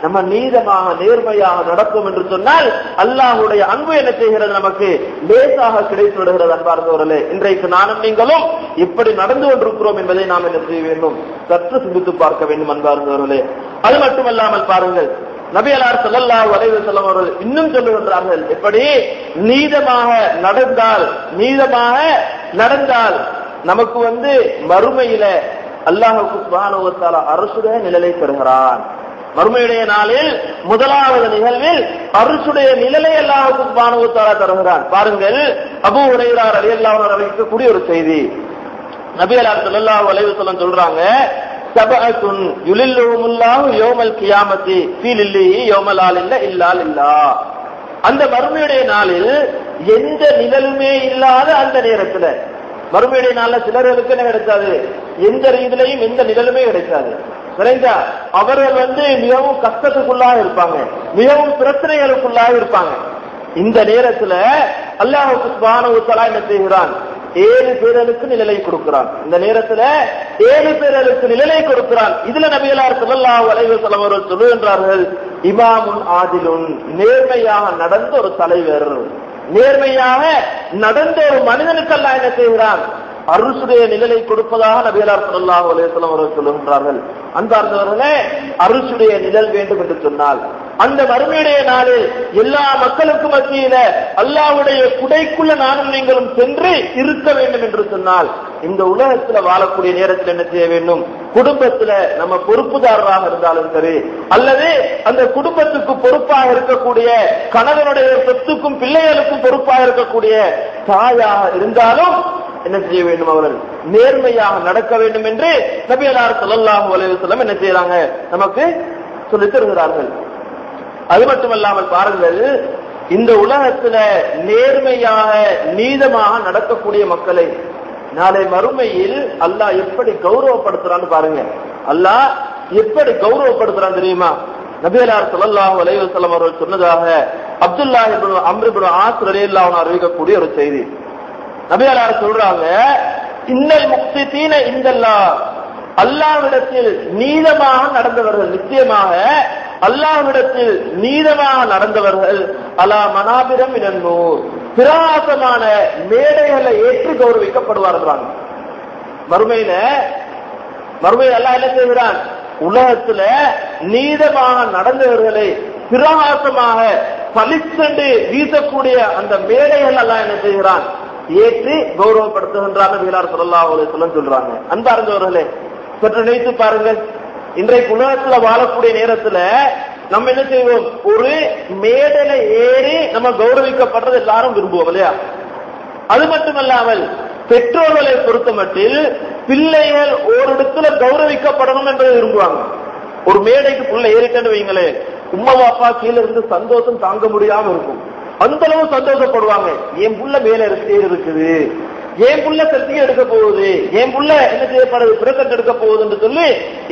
S1: நம்ம நீதமாக நேர்மையாக நடப்போம் என்று சொன்னால் அல்லாஹ்வுடைய அன்பு என்ன செய்கிறது, நமக்கு லேசாக கிடைத்து விடுகிறது அன்பார்ந்தவர்களே. இன்றைக்கு நானும் நீங்களும் எப்படி நடந்து கொண்டிருக்கிறோம் என்பதை நாம் என்ன செய்ய வேண்டும், சற்று சிந்தித்து பார்க்க வேண்டும் அன்பார்ந்தவர்களே. அது மட்டுமல்லாமல் பாருங்கள், நபியலார் ஸல்லல்லாஹு அலைஹி வஸல்லம் அவர்கள் இன்னும் சொல்லுகின்றார்கள், எப்படி நீதமாக நடந்தால் நமக்கு மறுமையில அல்லாஹ் சுப்ஹானஹு வ தஆலா அரசுடைய நிழலை பெறுகிறான். மறுமையுடைய நாளில் முதலாவது நிகழ்வில் அரசுடைய நிழலை அல்லாஹ் சுப்ஹானஹு வ தஆலா தருகிறான். பாருங்கள், அபூ ஹுரைரா ரலியல்லாஹு அன்ஹு அறிவிக்கக்கூடிய ஒரு செய்தி. நபியலார் ஸல்லல்லாஹு அலைஹி வஸல்லம் சொல்றாங்க, சபஅத்துன் யுலில்லுஹுமுல்லாஹு யௌமல் கியாமத்தி ஃபீ லில்லிஹி யௌமல் லா இல்லாஹ இல்லா லில்லாஹ். அந்த மறுமையுடைய நாளில் எந்த நிழலுமே இல்லாத அந்த நேரத்துல, மறுமையுடைய நாள்ல சிலர்களுக்கு என்ன கிடைக்காது, எந்த ரீதியிலையும் எந்த நிழலுமே கிடைக்காது. அவர்கள் மிகவும் கஷ்டத்துக்குள்ளாக இருப்பாங்க, மிகவும் பிரச்சனைகளுக்குள்ளாக இருப்பாங்க. இந்த நேரத்துல அல்லாஹ் சுப்ஹானஹு வ தஆலா என்ன செய்கிறான், 7 பேர்களுக்கு நிழலை கொடுக்கிறான். இந்த நேரத்துல 7 பேர்களுக்கு நிழலை கொடுக்கிறான். இதுல நபியலார் ஸல்லல்லாஹு அலைஹி வஸல்லம் அவர்கள் சொல்லுகின்றார்கள், இமாமுன் ஆதிலுன், நேர்மையாக நடந்த ஒரு தலைவர், நேர்மையாக நடந்த ஒரு மனிதனுக்கு அல்லாஹ் என்ன செய்கிறான், அரசுடைய நிழலை கொடுப்பதாக நபியலார் ஸல்லல்லாஹு அலைஹி வஸல்லம் அவர்கள் சொல்லுகின்றார்கள். அன்பார்ந்தவர்களே, அரசுடைய நிழல் வேண்டும் என்று சொன்னால் அந்த மறுமையுடைய நாளில் எல்லா மக்களுக்கும் மத்தியில அல்லாஹ்வுடைய குடைக்குள்ள நானும் நீங்களும் சென்று இருக்க வேண்டும் என்று சொன்னால் இந்த உலகத்துல வாழக்கூடிய நேரத்தில் என்ன செய்ய வேண்டும், குடும்பத்துல நம்ம பொறுப்புதாரராக இருந்தாலும் சரி, அல்லது அந்த குடும்பத்துக்கு பொறுப்பாக இருக்கக்கூடிய கணவனுடைய சொத்துக்கும் பிள்ளைகளுக்கும் பொறுப்பாக இருக்கக்கூடிய தாயாக இருந்தாலும் என்ன செய்ய வேண்டும், அவர்கள் நேர்மையாக நடக்க வேண்டும் என்று நபியலார் ஸல்லல்லாஹு அலைஹி வஸல்லம் என்ன செய்யறாங்க, நமக்கு சொல்லித் தருகிறார்கள். அது மட்டுமல்லாமல் பாருங்கள், இந்த உலகத்துல நேர்மையாக நீதமாக நடக்கக்கூடிய மக்களை நாளை மறுமையில் அல்லாஹ் எப்படி கௌரவப்படுத்துறான்னு பாருங்க. அல்லாஹ் எப்படி கௌரவப்படுத்துறான் தெரியுமா? நபியலார் ஸல்லல்லாஹு அலைஹி வஸல்லம் அவர்கள் சொன்னதாக அப்துல்லாஹ் இப்னு அம்ர் இப்னு ஆஸ் ரலியல்லாஹு அன்ஹு அறிவிக்கக்கூடிய ஒரு செய்தி. நபியலார் சொல்றாங்க, இன்னல் முக்ஸிதீன இந்தல்லாஹ், அல்லாஹ்விடத்தில் நீதமாக நடந்தவர்கள், நிச்சயமாக அல்லாஹ்விடத்தில் நீதமாக நடந்தவர்கள் அலா மனாபிரம் மினன் நூர், பிரகாசமான மேடைகளை ஏற்று கௌரவிக்கப்படுவார்கள். மறுமையில அல்லாஹ் என்ன செய்கிறான், உலகத்துல நீதமாக நடந்தவர்களை பிரகாசமாக பளிச்சென்று வீசக்கூடிய அந்த மேடைகள் எல்லாம் என்ன செய்கிறான், ஏற்று கௌரவப்படுத்துகின்றார் நபிகளார் ஸல்லல்லாஹு அலைஹி வஸல்லம் சொல்றாங்க. அன்பார்ந்தவர்களே, சற்று நினைத்து பாருங்கள், இன்றைக்கு உலகத்துல வாழக்கூடிய நேரத்துல நம்ம என்ன செய்வோம், ஒரு மேடையில ஏறி நம்ம கௌரவிக்கப்படுறது எல்லாரும் விரும்புவோம் இல்லையா? அது மட்டுமல்லாமல் பெற்றோர்களை பொறுத்த மட்டில் பிள்ளைகள் ஒரு இடத்துல கௌரவிக்கப்படணும் என்பதை விரும்புவாங்க. ஒரு மேடைக்கு புள்ள ஏறிட்டேன்னு வைங்களே, உம்மா அப்பா கீழே இருந்து சந்தோஷம் தாங்க முடியாம இருக்கும். அந்த அளவு சந்தோஷப்படுவாங்க. என் புள்ள மேல இருக்குது, என் புள்ள சத்தியம் எடுக்க போகுது, என் புள்ள என்ன செய்யப்படுது, பிரசன்ட் எடுக்க போகுதுன்னு சொல்லி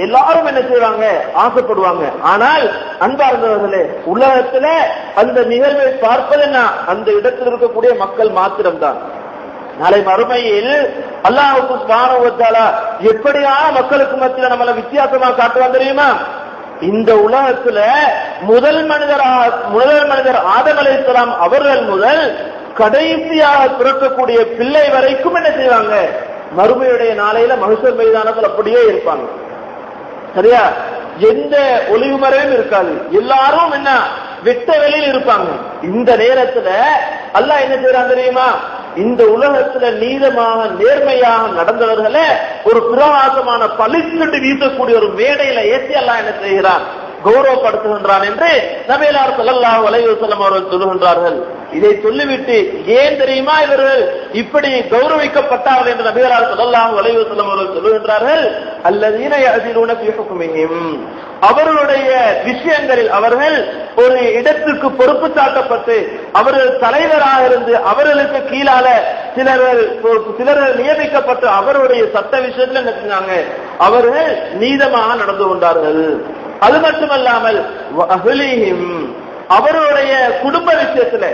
S1: எல்லாரும் என்ன செய்வாங்க, ஆசைப்படுவாங்க. ஆனால் அன்பார்ந்தவர்களே, உலகத்துல அந்த நிகழ்வை பார்ப்பதுன்னா அந்த இடத்தில் இருக்கக்கூடிய மக்கள் மாத்திரம்தான். நாளை மறுமையில் அல்லாஹ் சுப்ஹானஹு வ தஆலா எப்படியான மக்களுக்கு மத்தியில நம்மள வித்தியாசமா காட்டுவான் தெரியுமா? இந்த உலகத்துல முதல் மனிதர் ஆதம் அலைஹிஸ்ஸலாம் அவர்கள் முதல் கடைசியாக பிறக்கக்கூடிய பிள்ளை வரைக்கும் என்ன செய்வாங்க, மறுமையுடைய நாளையில மஹ்ஷர் மைதானத்தில் அப்படியே இருப்பாங்க. சரியா? எந்த ஒளிவு மறைவும் இருக்காது. எல்லாரும் என்ன வெட்ட வெளியில் இருப்பாங்க. இந்த நேரத்துல அல்லாஹ் என்ன செய்யறான் தெரியுமா? இந்த உலகத்துல நீதமாக நேர்மையாக நடந்தவர்களை ஒரு பிரகாசமான பளிச்சுட்டு வீசக்கூடிய ஒரு மேடையில ஏற்றி அல்லாஹ் என்ன செய்கிறான், கௌரவப்படுத்துகின்றான் என்று நபிகளார் ஸல்லல்லாஹு அலைஹி வஸல்லம் அவர்கள் சொல்லுகின்றார்கள். இதை சொல்லிவிட்டு ஏன் தெரியுமா இவர்கள் இப்படி கௌரவிக்கப்பட்டார்கள் என்று நபிகளார் ஸல்லல்லாஹு அலைஹி வஸல்லம் அவர்கள் சொல்லுகின்றார்கள், அல்லதீன யஅதிலூன ஃபீ ஹுக்மிஹிம், அவர்களுடைய விஷயங்களில் அவர்கள் ஒரு இடத்துக்கு பொறுப்பு சாட்டப்பட்டு அவர்கள் தலைவராக இருந்து அவர்களுக்கு கீழால சிலர்கள் நியமிக்கப்பட்டு அவருடைய சட்ட விஷயத்தில் என்ன செஞ்சாங்க, அவர்கள் நீதமாக நடந்து கொண்டார்கள். அது மட்டுமல்லாமல் அவருடைய குடும்ப விஷயத்துல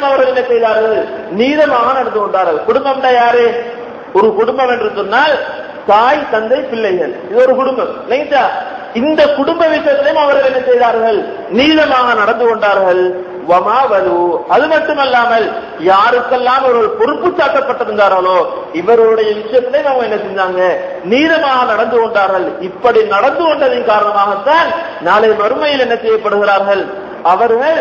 S1: அவர்கள் என்ன செய்தார்கள், நீதமாக நடந்து கொண்டார்கள். குடும்பம்னா யாரு? ஒரு குடும்பம் என்று சொன்னால் தாய் தந்தை பிள்ளைகள், இது ஒரு குடும்பம் இல்லைங்களா? இந்த குடும்ப விஷயத்திலும் அவர்கள் என்ன செய்தார்கள், நீதமாக நடந்து கொண்டார்கள். அது மட்டுமல்லாமல் யாருக்கெல்லாம் ஒரு பொறுப்பு சாட்டப்பட்டிருந்தார்களோ இவருடைய விஷயத்திலே அவங்க என்ன செஞ்சாங்க, நீதமாக நடந்து கொண்டார்கள். இப்படி நடந்து கொண்டதின் காரணமாகத்தான் நாளை மறுமையில் என்ன செய்யப்படுகிறார்கள், அவர்கள்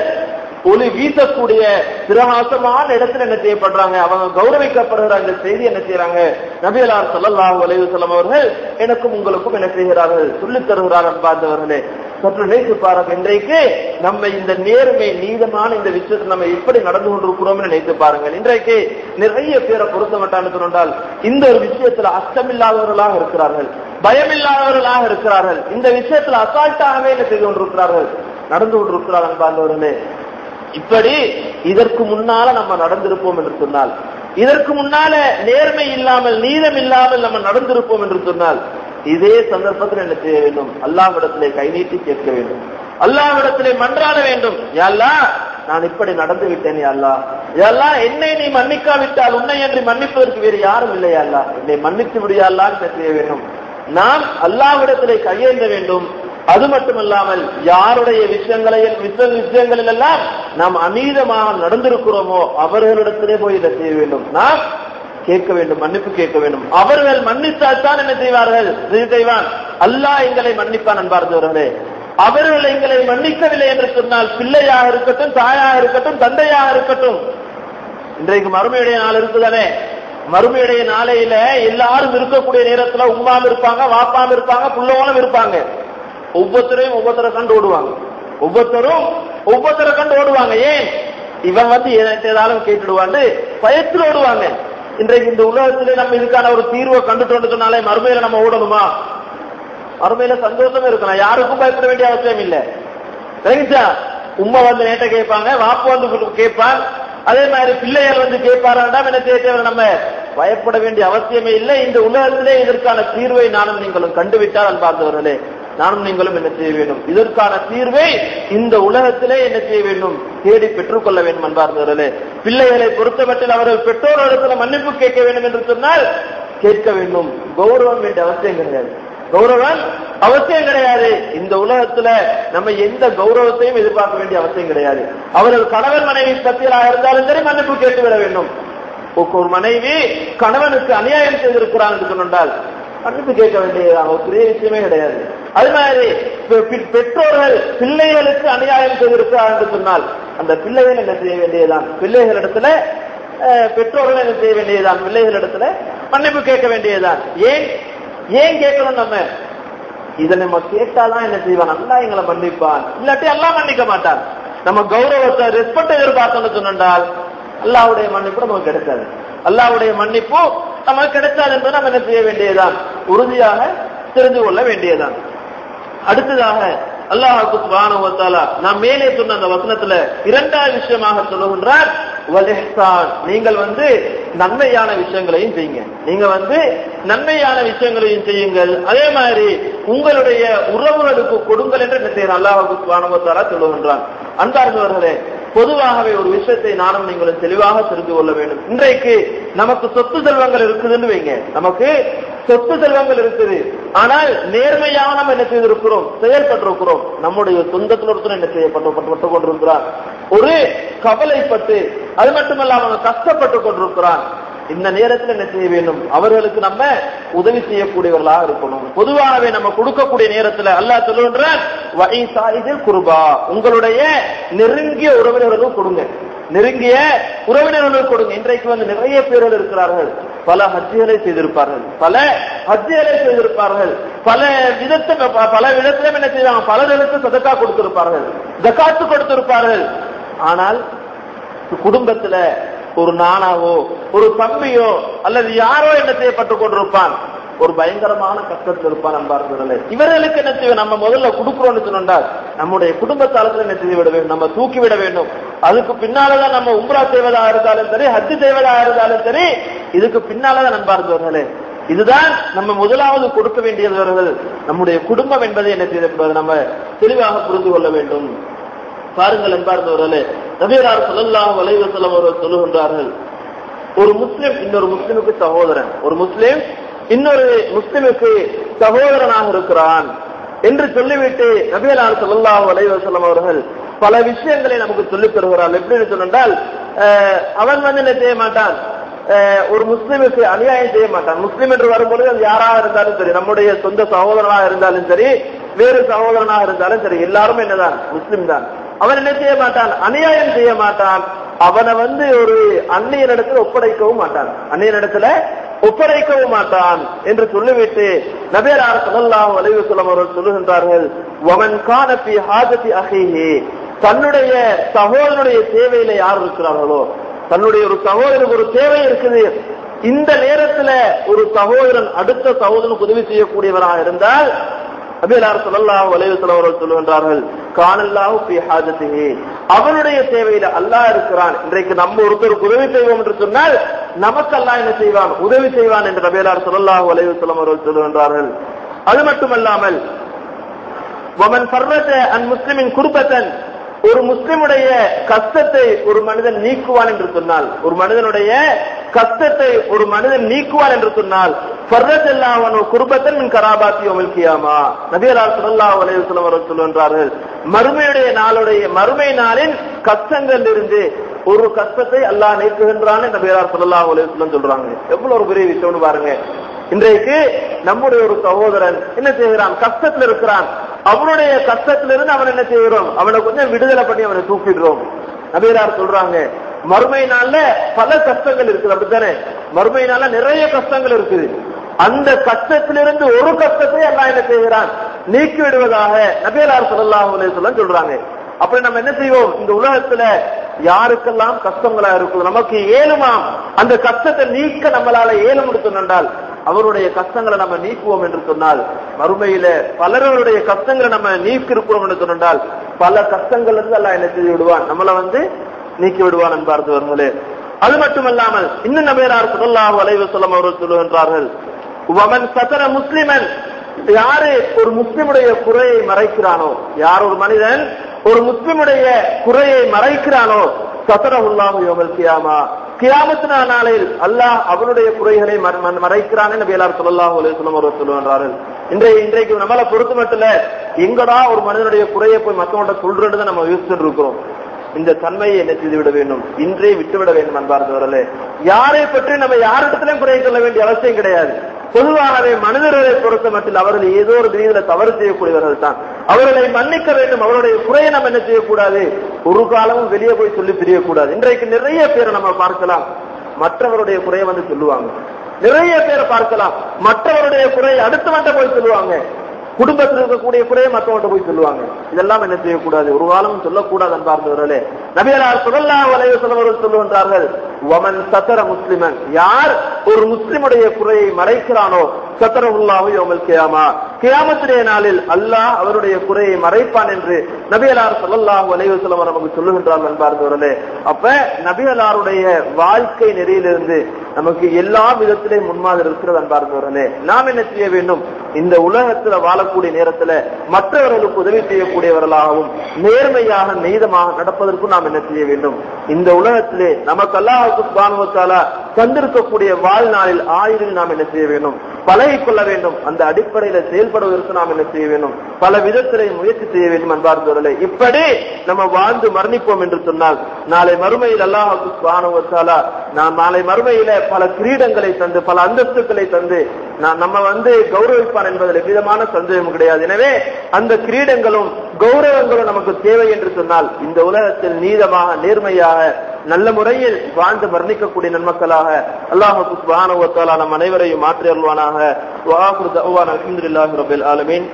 S1: ஒளி வீசக்கூடிய பிரகாசமான இடத்துல என்ன செய்யப்படுறாங்க, அவங்க கௌரவிக்கப்படுகிற இந்த செய்தி என்ன செய்யறாங்க, நபிகளார் ஸல்லல்லாஹு அலைஹி வஸல்லம் அவர்கள் எனக்கும் உங்களுக்கும் என்ன செய்கிறார்கள், சொல்லித் தருகிறார்கள். பார்த்தவர்களே, சற்று நினைத்து பாருங்க, இன்றைக்கு நம்ம இந்த நேர்மை நீதமான இந்த விஷயத்தை நம்ம எப்படி நடந்து கொண்டிருக்கிறோம் நினைத்து பாருங்கள். இன்றைக்கு நிறைய பேரை பொருத்தப்பட்டான்னு சொன்னால் இந்த ஒரு விஷயத்துல அச்சமில்லாதவர்களாக இருக்கிறார்கள், பயமில்லாதவர்களாக இருக்கிறார்கள். இந்த விஷயத்துல அசால்ட்டாகவே என்ன செய்து கொண்டிருக்கிறார்கள், நடந்து கொண்டிருக்கிறார்கள். பார்த்தவர்களே, இப்படி இதற்கு முன்னால நம்ம நடந்திருப்போம் என்று சொன்னால், இதற்கு முன்னால நேர்மை இல்லாமல் நீதம் இல்லாமல் நம்ம நடந்திருப்போம் என்று சொன்னால், இதே சந்தர்ப்பத்தில் என்ன செய்ய வேண்டும், அல்லாஹ்விடத்திலே கை நீட்டி கேட்க வேண்டும், அல்லாஹ்விடத்திலே மன்றாட வேண்டும். யா அல்லாஹ், நான் இப்படி நடந்து விட்டேன், யா அல்லாஹ், யா அல்லாஹ், என்னை நீ மன்னிக்காவிட்டால் உன்னை என்று மன்னிப்பதற்கு வேறு யாரும் இல்லை, யா அல்லாஹ், என்னை மன்னித்து விடியா அல்லாஹ் செய்ய வேண்டும். நாம் அல்லாஹ்விடத்திலே கையேந்த வேண்டும். அது மட்டுமல்லாமல் யாருடைய விஷயங்களில் எல்லாம் நாம் அநீதமாக நடந்திருக்கிறோமோ அவர்களிடத்திலே போய் இதை செய்ய வேண்டும், நாம் கேட்க வேண்டும், மன்னிப்பு கேட்க வேண்டும். அவர்கள் மன்னித்தால்தான் என்ன செய்வார்கள், செய்வான் அல்லாஹ் எங்களை மன்னிப்பான். அன்பார்ந்தவர்களே, அவர்கள் எங்களை மன்னிக்கவில்லை என்று சொன்னால் பிள்ளையாக இருக்கட்டும், தாயாக இருக்கட்டும், தந்தையாக இருக்கட்டும், இன்றைக்கு மறுமையுடைய நாள் இருக்குதானே, மறுமையுடைய நாளையில எல்லாரும் இருக்கக்கூடிய நேரத்துல உம்மாவும் இருப்பாங்க, வாப்பாவும் இருப்பாங்க, புள்ளவங்களும் இருப்பாங்க. ஒவ்வொருத்தரையும் ஒவ்வொருத்தரை கண்டு ஓடுவாங்க, ஒவ்வொருத்தரை கண்டு ஓடுவாங்க. ஏன்? இவன் ஏதாலும் கேட்டுடுவான்னு பயத்தில் ஓடுவாங்க. இன்றைக்கு இந்த உலகத்திலே நம்ம இதுக்கான ஒரு தீர்வை கண்டுட்டோன்னு சொன்னாலே மறுமையில நம்ம ஓடணுமா? மறுமையில சந்தோஷமே இருக்கணும், யாருக்கும் பயப்பட வேண்டிய அவசியம் இல்லை. சரிங்களா? உம்மா நேட்ட கேட்பாங்க, வாப்பு கேட்பான், அதே மாதிரி பிள்ளைகள் கேட்பாராண்டாம். என்ன செய்ய, நம்ம பயப்பட வேண்டிய அவசியமே இல்லை. இந்த உலகத்திலே இதற்கான தீர்வை நானும் நீங்களும் கண்டுவிட்டால் அன்பார்ந்தவர்களே, நானும் நீங்களும் என்ன செய்ய வேண்டும், இதற்கான தீர்வை இந்த உலகத்திலே என்ன செய்ய வேண்டும், தேடி பெற்றுக் கொள்ள வேண்டும். அன்பார்ந்தவர்களே, பிள்ளைகளை பொறுத்தமட்டில் அவர்கள் பெற்றோரிடத்துல மன்னிப்பு கேட்க வேண்டும் என்று சொன்னால் கேட்க வேண்டும். கௌரவம் வேண்டிய அவசியம் கிடையாது, கௌரவம் அவசியம் கிடையாது. இந்த உலகத்துல நம்ம எந்த கௌரவத்தையும் எதிர்பார்க்க வேண்டிய அவசியம் கிடையாது. அவர்கள் கணவன் மனைவி பத்தியலாக இருந்தாலும் சரி மன்னிப்பு கேட்டு விட வேண்டும். ஒரு மனைவி கணவனுக்கு அநியாயம் செய்திருக்கிறான் என்று சொன்னால் மன்னிப்பு கேட்க வேண்டியது ஒரு பெரிய விஷயமே கிடையாது. அது மாதிரி பெற்றோர்கள் பிள்ளைகளுக்கு அநியாயம் செய்திருக்கிறார் என்று சொன்னால் அந்த பிள்ளைகள் என்ன செய்ய வேண்டியதுதான், பிள்ளைகளிடத்துல பெற்றோர்கள் என்ன செய்ய வேண்டியதுதான், பிள்ளைகளிடத்துல மன்னிப்பு கேட்க வேண்டியதுதான். ஏன் கேட்கணும்? நம்ம இதை நம்ம கேட்டாதான் என்ன செய்வான், அல்லா எங்களை மன்னிப்பான், இல்லாட்டி எல்லாம் மன்னிக்க மாட்டான். நம்ம கௌரவத்தை ரெஸ்பெக்ட் எதிர்பார்த்தோம்னு சொன்னால் அல்லாஹ்வுடைய மன்னிப்பு நமக்கு கிடைக்காது, அல்லாஹ்வுடைய மன்னிப்பு நமக்கு கிடைக்காது என்பதை நம்ம என்ன செய்ய வேண்டியதுதான், உறுதியாக தெரிந்து கொள்ள வேண்டியதுதான். அடுத்ததாக அல்லாஹ் சுப்ஹானஹு வ தஆலா நாம் மேலே சொன்ன அந்த வசனத்துல இரண்டாவது விஷயமாக சொல்லுகின்றார், வல் இஹ்சான், நீங்கள் நன்மையான விஷயங்களையும் செய்யுங்க. நீங்க நன்மையான விஷயங்களையும் செய்யுங்கள். அதே மாதிரி உங்களுடைய உறவுகளுக்கு கொடுங்கள் என்று என்ன செய்யறான் அல்லாஹ் சுப்ஹானஹு வ தஆலா சொல்லுகின்றான். அன்பார்ந்தவர்களே, பொதுவாகவே ஒரு விஷயத்தை நானும் நீங்களும் தெளிவாக தெரிந்து கொள்ள வேண்டும். இன்றைக்கு நமக்கு சொத்து செல்வங்கள் இருக்குதுன்னு வைங்க, நமக்கு சொத்து செல்வங்கள் இருக்குது. ஆனால் நேர்மையாக நம்ம என்ன செய்திருக்கிறோம், செயல்பட்டிருக்கிறோம். நம்முடைய சொந்தத்தில் ஒருத்தர் என்ன செய்யப்பட்டு கொண்டிருக்கிறார், ஒரு கவலைப்பட்டு, அது மட்டுமல்லாம அவன் கஷ்டப்பட்டு கொண்டிருக்கிறான். இந்த நேரத்தில் என்ன செய்ய வேண்டும், அவர்களுக்கு நம்ம உதவி செய்யக்கூடியவர்களாக இருக்கணும். பொதுவாகவே நம்ம கொடுக்கக்கூடிய நேரத்தில் அல்லாஹ் சொல்லுகின்றான், வஇசாஇதில் குர்பா, உங்களுடைய நெருங்கிய உறவினர்களுக்கு கொடுங்க, நெருங்கிய உறவினர்களுக்கு கொடுங்க. இன்றைக்கு நிறைய பேர்கள் இருக்கிறார்கள், பல ஹஜ்ஜுகளை செய்திருப்பார்கள், பல விதத்திலும் என்ன செய்வாங்க, பலருக்கு சதக்கா கொடுத்திருப்பார்கள், ஜகாத்து கொடுத்திருப்பார்கள். ஆனால் குடும்பத்துல ஒரு நானாவோ ஒரு தம்பியோ அல்லது யாரோ என்ன செய்யப்பட்டு கொண்டிருப்பான், ஒரு பயங்கரமான கஷ்டத்தில் இருப்பான். அன்பார்ந்தவர்களே, இவர்களுக்கு என்ன செய்வோம், நம்ம முதல்ல கொடுக்கிறோம்னு சொன்னால் நம்முடைய குடும்பத்தாளர்கள் என்ன செய்து விட வேண்டும், நம்ம தூக்கி விட வேண்டும். அதுக்கு பின்னாலதான் நம்ம உம்ரா செய்வதாக இருந்தாலும் சரி, ஹஜ் செய்வதாக இருந்தாலும் சரி, இதுக்கு பின்னாலதான் அன்பார்ந்தவர்களே, இதுதான் நம்ம முதலாவது கொடுக்க வேண்டியவர்கள். நம்முடைய குடும்பம் என்பதை என்ன செய்யக்கூடாது, நம்ம தெளிவாக புரிந்து கொள்ள வேண்டும். பாருங்கள் அன்பார்ந்தவர்களே, நபியர் ஸல்லல்லாஹு அலைஹி வஸல்லம் அவர்கள் சொல்லுகின்றார்கள், ஒரு முஸ்லிம் இன்னொரு முஸ்லிமுக்கு சகோதரன், ஒரு முஸ்லிம் இன்னொரு முஸ்லிமுக்கு சகோதரனாக இருக்கிறான் என்று சொல்லிவிட்டு நபியர் ஸல்லல்லாஹு அலைஹி வஸல்லம் அவர்கள் பல விஷயங்களை நமக்கு சொல்லித் தருகிறார். எப்படின்னு சொன்னால், அவன் என்ன செய்ய மாட்டான், ஒரு முஸ்லிமுக்கு அநியாயம் செய்ய மாட்டான். முஸ்லிம் என்று வரும்பொழுது அது யாராக இருந்தாலும் சரி, நம்முடைய சொந்த சகோதரனாக இருந்தாலும் சரி, வேறு சகோதரனாக இருந்தாலும் சரி, எல்லாரும் என்னதான் முஸ்லிம் தான். அவன் என்ன செய்ய மாட்டான், அநியாயம் செய்ய மாட்டான். அவனை ஒரு அந்நியனிடத்தில் ஒப்படைக்கவும் மாட்டான், அந்நியனிடத்துல ஒப்படைக்கவும் மாட்டான் என்று சொல்லிவிட்டு நபியர் ஸல்லல்லாஹு அலைஹி வஸல்லம் அவர்கள் சொல்லுகின்றார்கள், வமன் கான ஃபீ ஹாஜதி அஹீஹி, தன்னுடைய சகோதரனுடைய தேவையில யார் இருக்கிறார்களோ, தன்னுடைய ஒரு சகோதரனுக்கு ஒரு தேவை இருக்குது, இந்த நேரத்துல ஒரு சகோதரன் அடுத்த சகோதரனுக்கு உதவி செய்யக்கூடியவராக இருந்தால் நபியர் ஸல்லல்லாஹு அலைஹி வஸல்லம் அவர்கள் சொல்லுகின்றார்கள், கானல்லாஹு ஃபீ ஹாஜதிஹி, அவனுடைய தேவையில அல்லாஹ் இருக்கிறான். இன்றைக்கு நம்ம ஒருத்தருக்கு உதவி செய்வோம் என்று சொன்னால் நமக்கு அல்லாஹ் என்ன செய்வான், உதவி செய்வான் என்று நபியர் ஸல்லல்லாஹு அலைஹி வஸல்லம் அவர்கள் சொல்லுகின்றார்கள். அது மட்டுமல்லாமல் வமன் ஃபர்ரஜ அன் முஸ்லிமின் குர்பத்தன், ஒரு முஸ்லிமுடைய கஷ்டத்தை ஒரு மனிதன் நீக்குவான் என்று சொன்னால், ஒரு மனிதனுடைய கஷ்டத்தை ஒரு மனிதன் நீக்குவான் என்று சொன்னால், ஃபர்ரஜல்லாஹு அன்ஹு குர்பத்தன் மின் கராபாத்தி யௌமில் கியாமா, நபியர் ஸல்லல்லாஹு அலைஹி வஸல்லம் அவர்கள் சொல்லுகின்றார்கள், மறுமை நாளின் கஷ்டங்கள் இருந்து ஒரு கஷ்டத்தை அல்லாஹ் நீக்குகின்றான் நபியர் ஸல்லல்லாஹு அலைஹி வஸல்லம் சொல்றாங்க. எவ்வளவு ஒரு பெரிய விஷயம்னு பாருங்க. இன்றைக்கு நம்முடைய ஒரு சகோதரன் என்ன செய்கிறான், கஷ்டத்தில் இருக்கிறான், அவனுடைய கஷ்டத்திலிருந்து அவன் என்ன செய்கிறோம், அவனை கொஞ்சம் விடுதலை பண்ணி அவனை தூக்கிடுறோம். நபியர் சொல்றாங்க, மறுமை நாள்ல பல கஷ்டங்கள் இருக்குது, அப்படித்தானே, மறுமை நாள்ல நிறைய கஷ்டங்கள் இருக்குது. அந்த கஷ்டத்திலிருந்து ஒரு கஷ்டத்தை அல்லாஹ் என்ன செய்கிறான், நீக்கி விடுவதாக நபியர் ஸல்லல்லாஹு அலைஹி வஸல்லம் சொல்றாங்க. அப்படி நம்ம என்ன செய்வோம், இந்த உலகத்துல யாருக்கெல்லாம் கஷ்டங்களா இருக்குது, நமக்கு ஏழுமாம் அந்த கஷ்டத்தை நீக்க நம்மளால ஏழும் சொன்னால் அவருடைய கஷ்டங்களை நம்ம நீக்குவோம் என்று சொன்னால், மறுமையில பலருடைய கஷ்டங்களை நம்ம நீக்கி இருக்கிறோம் என்று சொன்னால் பல கஷ்டங்கள் இருந்து அல்லாஹ் என்ன செய்து விடுவான், நம்மளை நீக்கி விடுவான் என்பார்களே. அது மட்டுமல்லாமல் இன்னும் நபியர் ஸல்லல்லாஹு அலைஹி வஸல்லம் அவர்கள் சொல்லுகின்றார்கள், வமன் சதர முஸ்லிமன், யாரு ஒரு முஸ்லிமுடைய குறையை மறைக்கிறானோ, யார் ஒரு மனிதன் ஒரு முஸ்லிமுடைய குறையை மறைக்கிறானோ, சதரஹுல்லாஹு யௌமல் கியாமா, கியாமத் நாளில் அல்லாஹ் அவனுடைய குறைகளை மறைக்கிறான் நபியர் ஸல்லல்லாஹு அலைஹி வஸல்லம் அவர்கள் சொல்லுகின்றார்கள். இன்றைக்கு நம்மளை பொறுத்து மட்டும் எங்கடா ஒரு மனிதனுடைய குறையை போய் மற்றவங்க சொல்றதை நம்ம யோசிச்சுட்டு இருக்கிறோம். இந்த தன்மையை என்ன செய்து விட வேண்டும், இன்றே விட்டுவிட வேண்டும் அன்பார்ந்தவர்களே. யாரை பற்றி நம்ம யாரிடத்திலும் குறை சொல்ல வேண்டிய அவசியம் கிடையாது. பொதுவாகவே மனிதர்களை பொறுத்த மட்டும் அவர்கள் ஏதோ ஒரு ரீதியில தவறு செய்யக்கூடியவர்கள் தான், அவர்களை மன்னிக்க வேண்டும். அவருடைய குறையை நம்ம என்ன செய்யக்கூடாது, ஒரு காலமும் வெளியே போய் சொல்லி தெரியக்கூடாது. இன்றைக்கு நிறைய பேரை நம்ம பார்க்கலாம், மற்றவருடைய குறையை சொல்லுவாங்க. நிறைய பேரை பார்க்கலாம், மற்றவருடைய குறையை அடுத்தவன்ட்ட போய் சொல்லுவாங்க. குடும்பத்தில் இருக்கக்கூடிய குறையை மற்றவன்ட்ட போய் சொல்லுவாங்க. இதெல்லாம் என்ன செய்யக்கூடாது, ஒரு காலம் சொல்லக்கூடாது அன்பார்ந்தவர்களே. நபியர் ஸல்லல்லாஹு அலைஹி வஸல்லம் அவர்கள் சொல்லுகின்றார்கள், வமன் சதர முஸ்லிமன், யார் ஒரு முஸ்லிமுடைய குறையை மறைக்கிறானோ, சதரஹுல்லாஹு யௌமல் கியாமா, கியாமத்துடைய நாளில் அல்லாஹ் அவருடைய குறையை மறைப்பான் என்று நபிகளார் ஸல்லல்லாஹு அலைஹி வஸல்லம் நமக்கு சொல்லுகின்றார் நண்பார்களே. அப்ப நபிகளாருடைய வாழ்க்கை நெறியிலிருந்து நமக்கு எல்லா விதத்திலேயும் முன்மாதிரி இருக்கிறது நண்பார்களே. நாம் என்ன செய்ய வேண்டும்? இந்த உலகத்துல வாழக்கூடிய நேரத்துல மற்றவர்களுக்கு உதவி செய்யக்கூடியவர்களாகவும் நேர்மையாக நீதமாக நடப்பதற்கும் நாம் என்ன செய்ய வேண்டும்? இந்த உலகத்திலே நமக்கு அல்லாஹ் சுப்ஹானஹு வ தஆலா தந்திருக்கக்கூடிய வாழ்நாளில் ஆயுளில் நாம் என்ன செய்ய வேண்டும்? பழகிக் கொள்ள வேண்டும். அந்த அடிப்படையில செயல்படுவதற்கு நாம் என்ன செய்ய வேண்டும்? பல விதத்திலே முயற்சி செய்ய வேண்டும் அன்பார்ந்தவர்களே. இப்படி நம்ம வாழ்ந்து மரணிப்போம் என்று சொன்னால் நாளை மறுமையில் அல்லாஹ் சுப்ஹானஹு வ தஆலா நாளை மறுமையில பல கிரீடங்களை தந்து பல அந்தஸ்துக்களை தந்து நம்ம கௌரவிப்பான் என்பதில் எவ்விதமான சந்தேகம் கிடையாது. எனவே அந்த கிரீடங்களும் கௌரவங்களும் நமக்கு தேவை என்று சொன்னால் இந்த உலகத்தில் நீதமாக நேர்மையாக நல்ல முறையில் வாழ்ந்து மரணிக்கக்கூடிய நன்மக்களாக அல்லாஹ் சுப்ஹானஹு வ தஆலா நம் அனைவரையும் மாற்றி அருள்வானாக. வ ஆகிரு தஅவானா அல்ஹம்துலில்லாஹி ரப்பில் ஆலமீன்.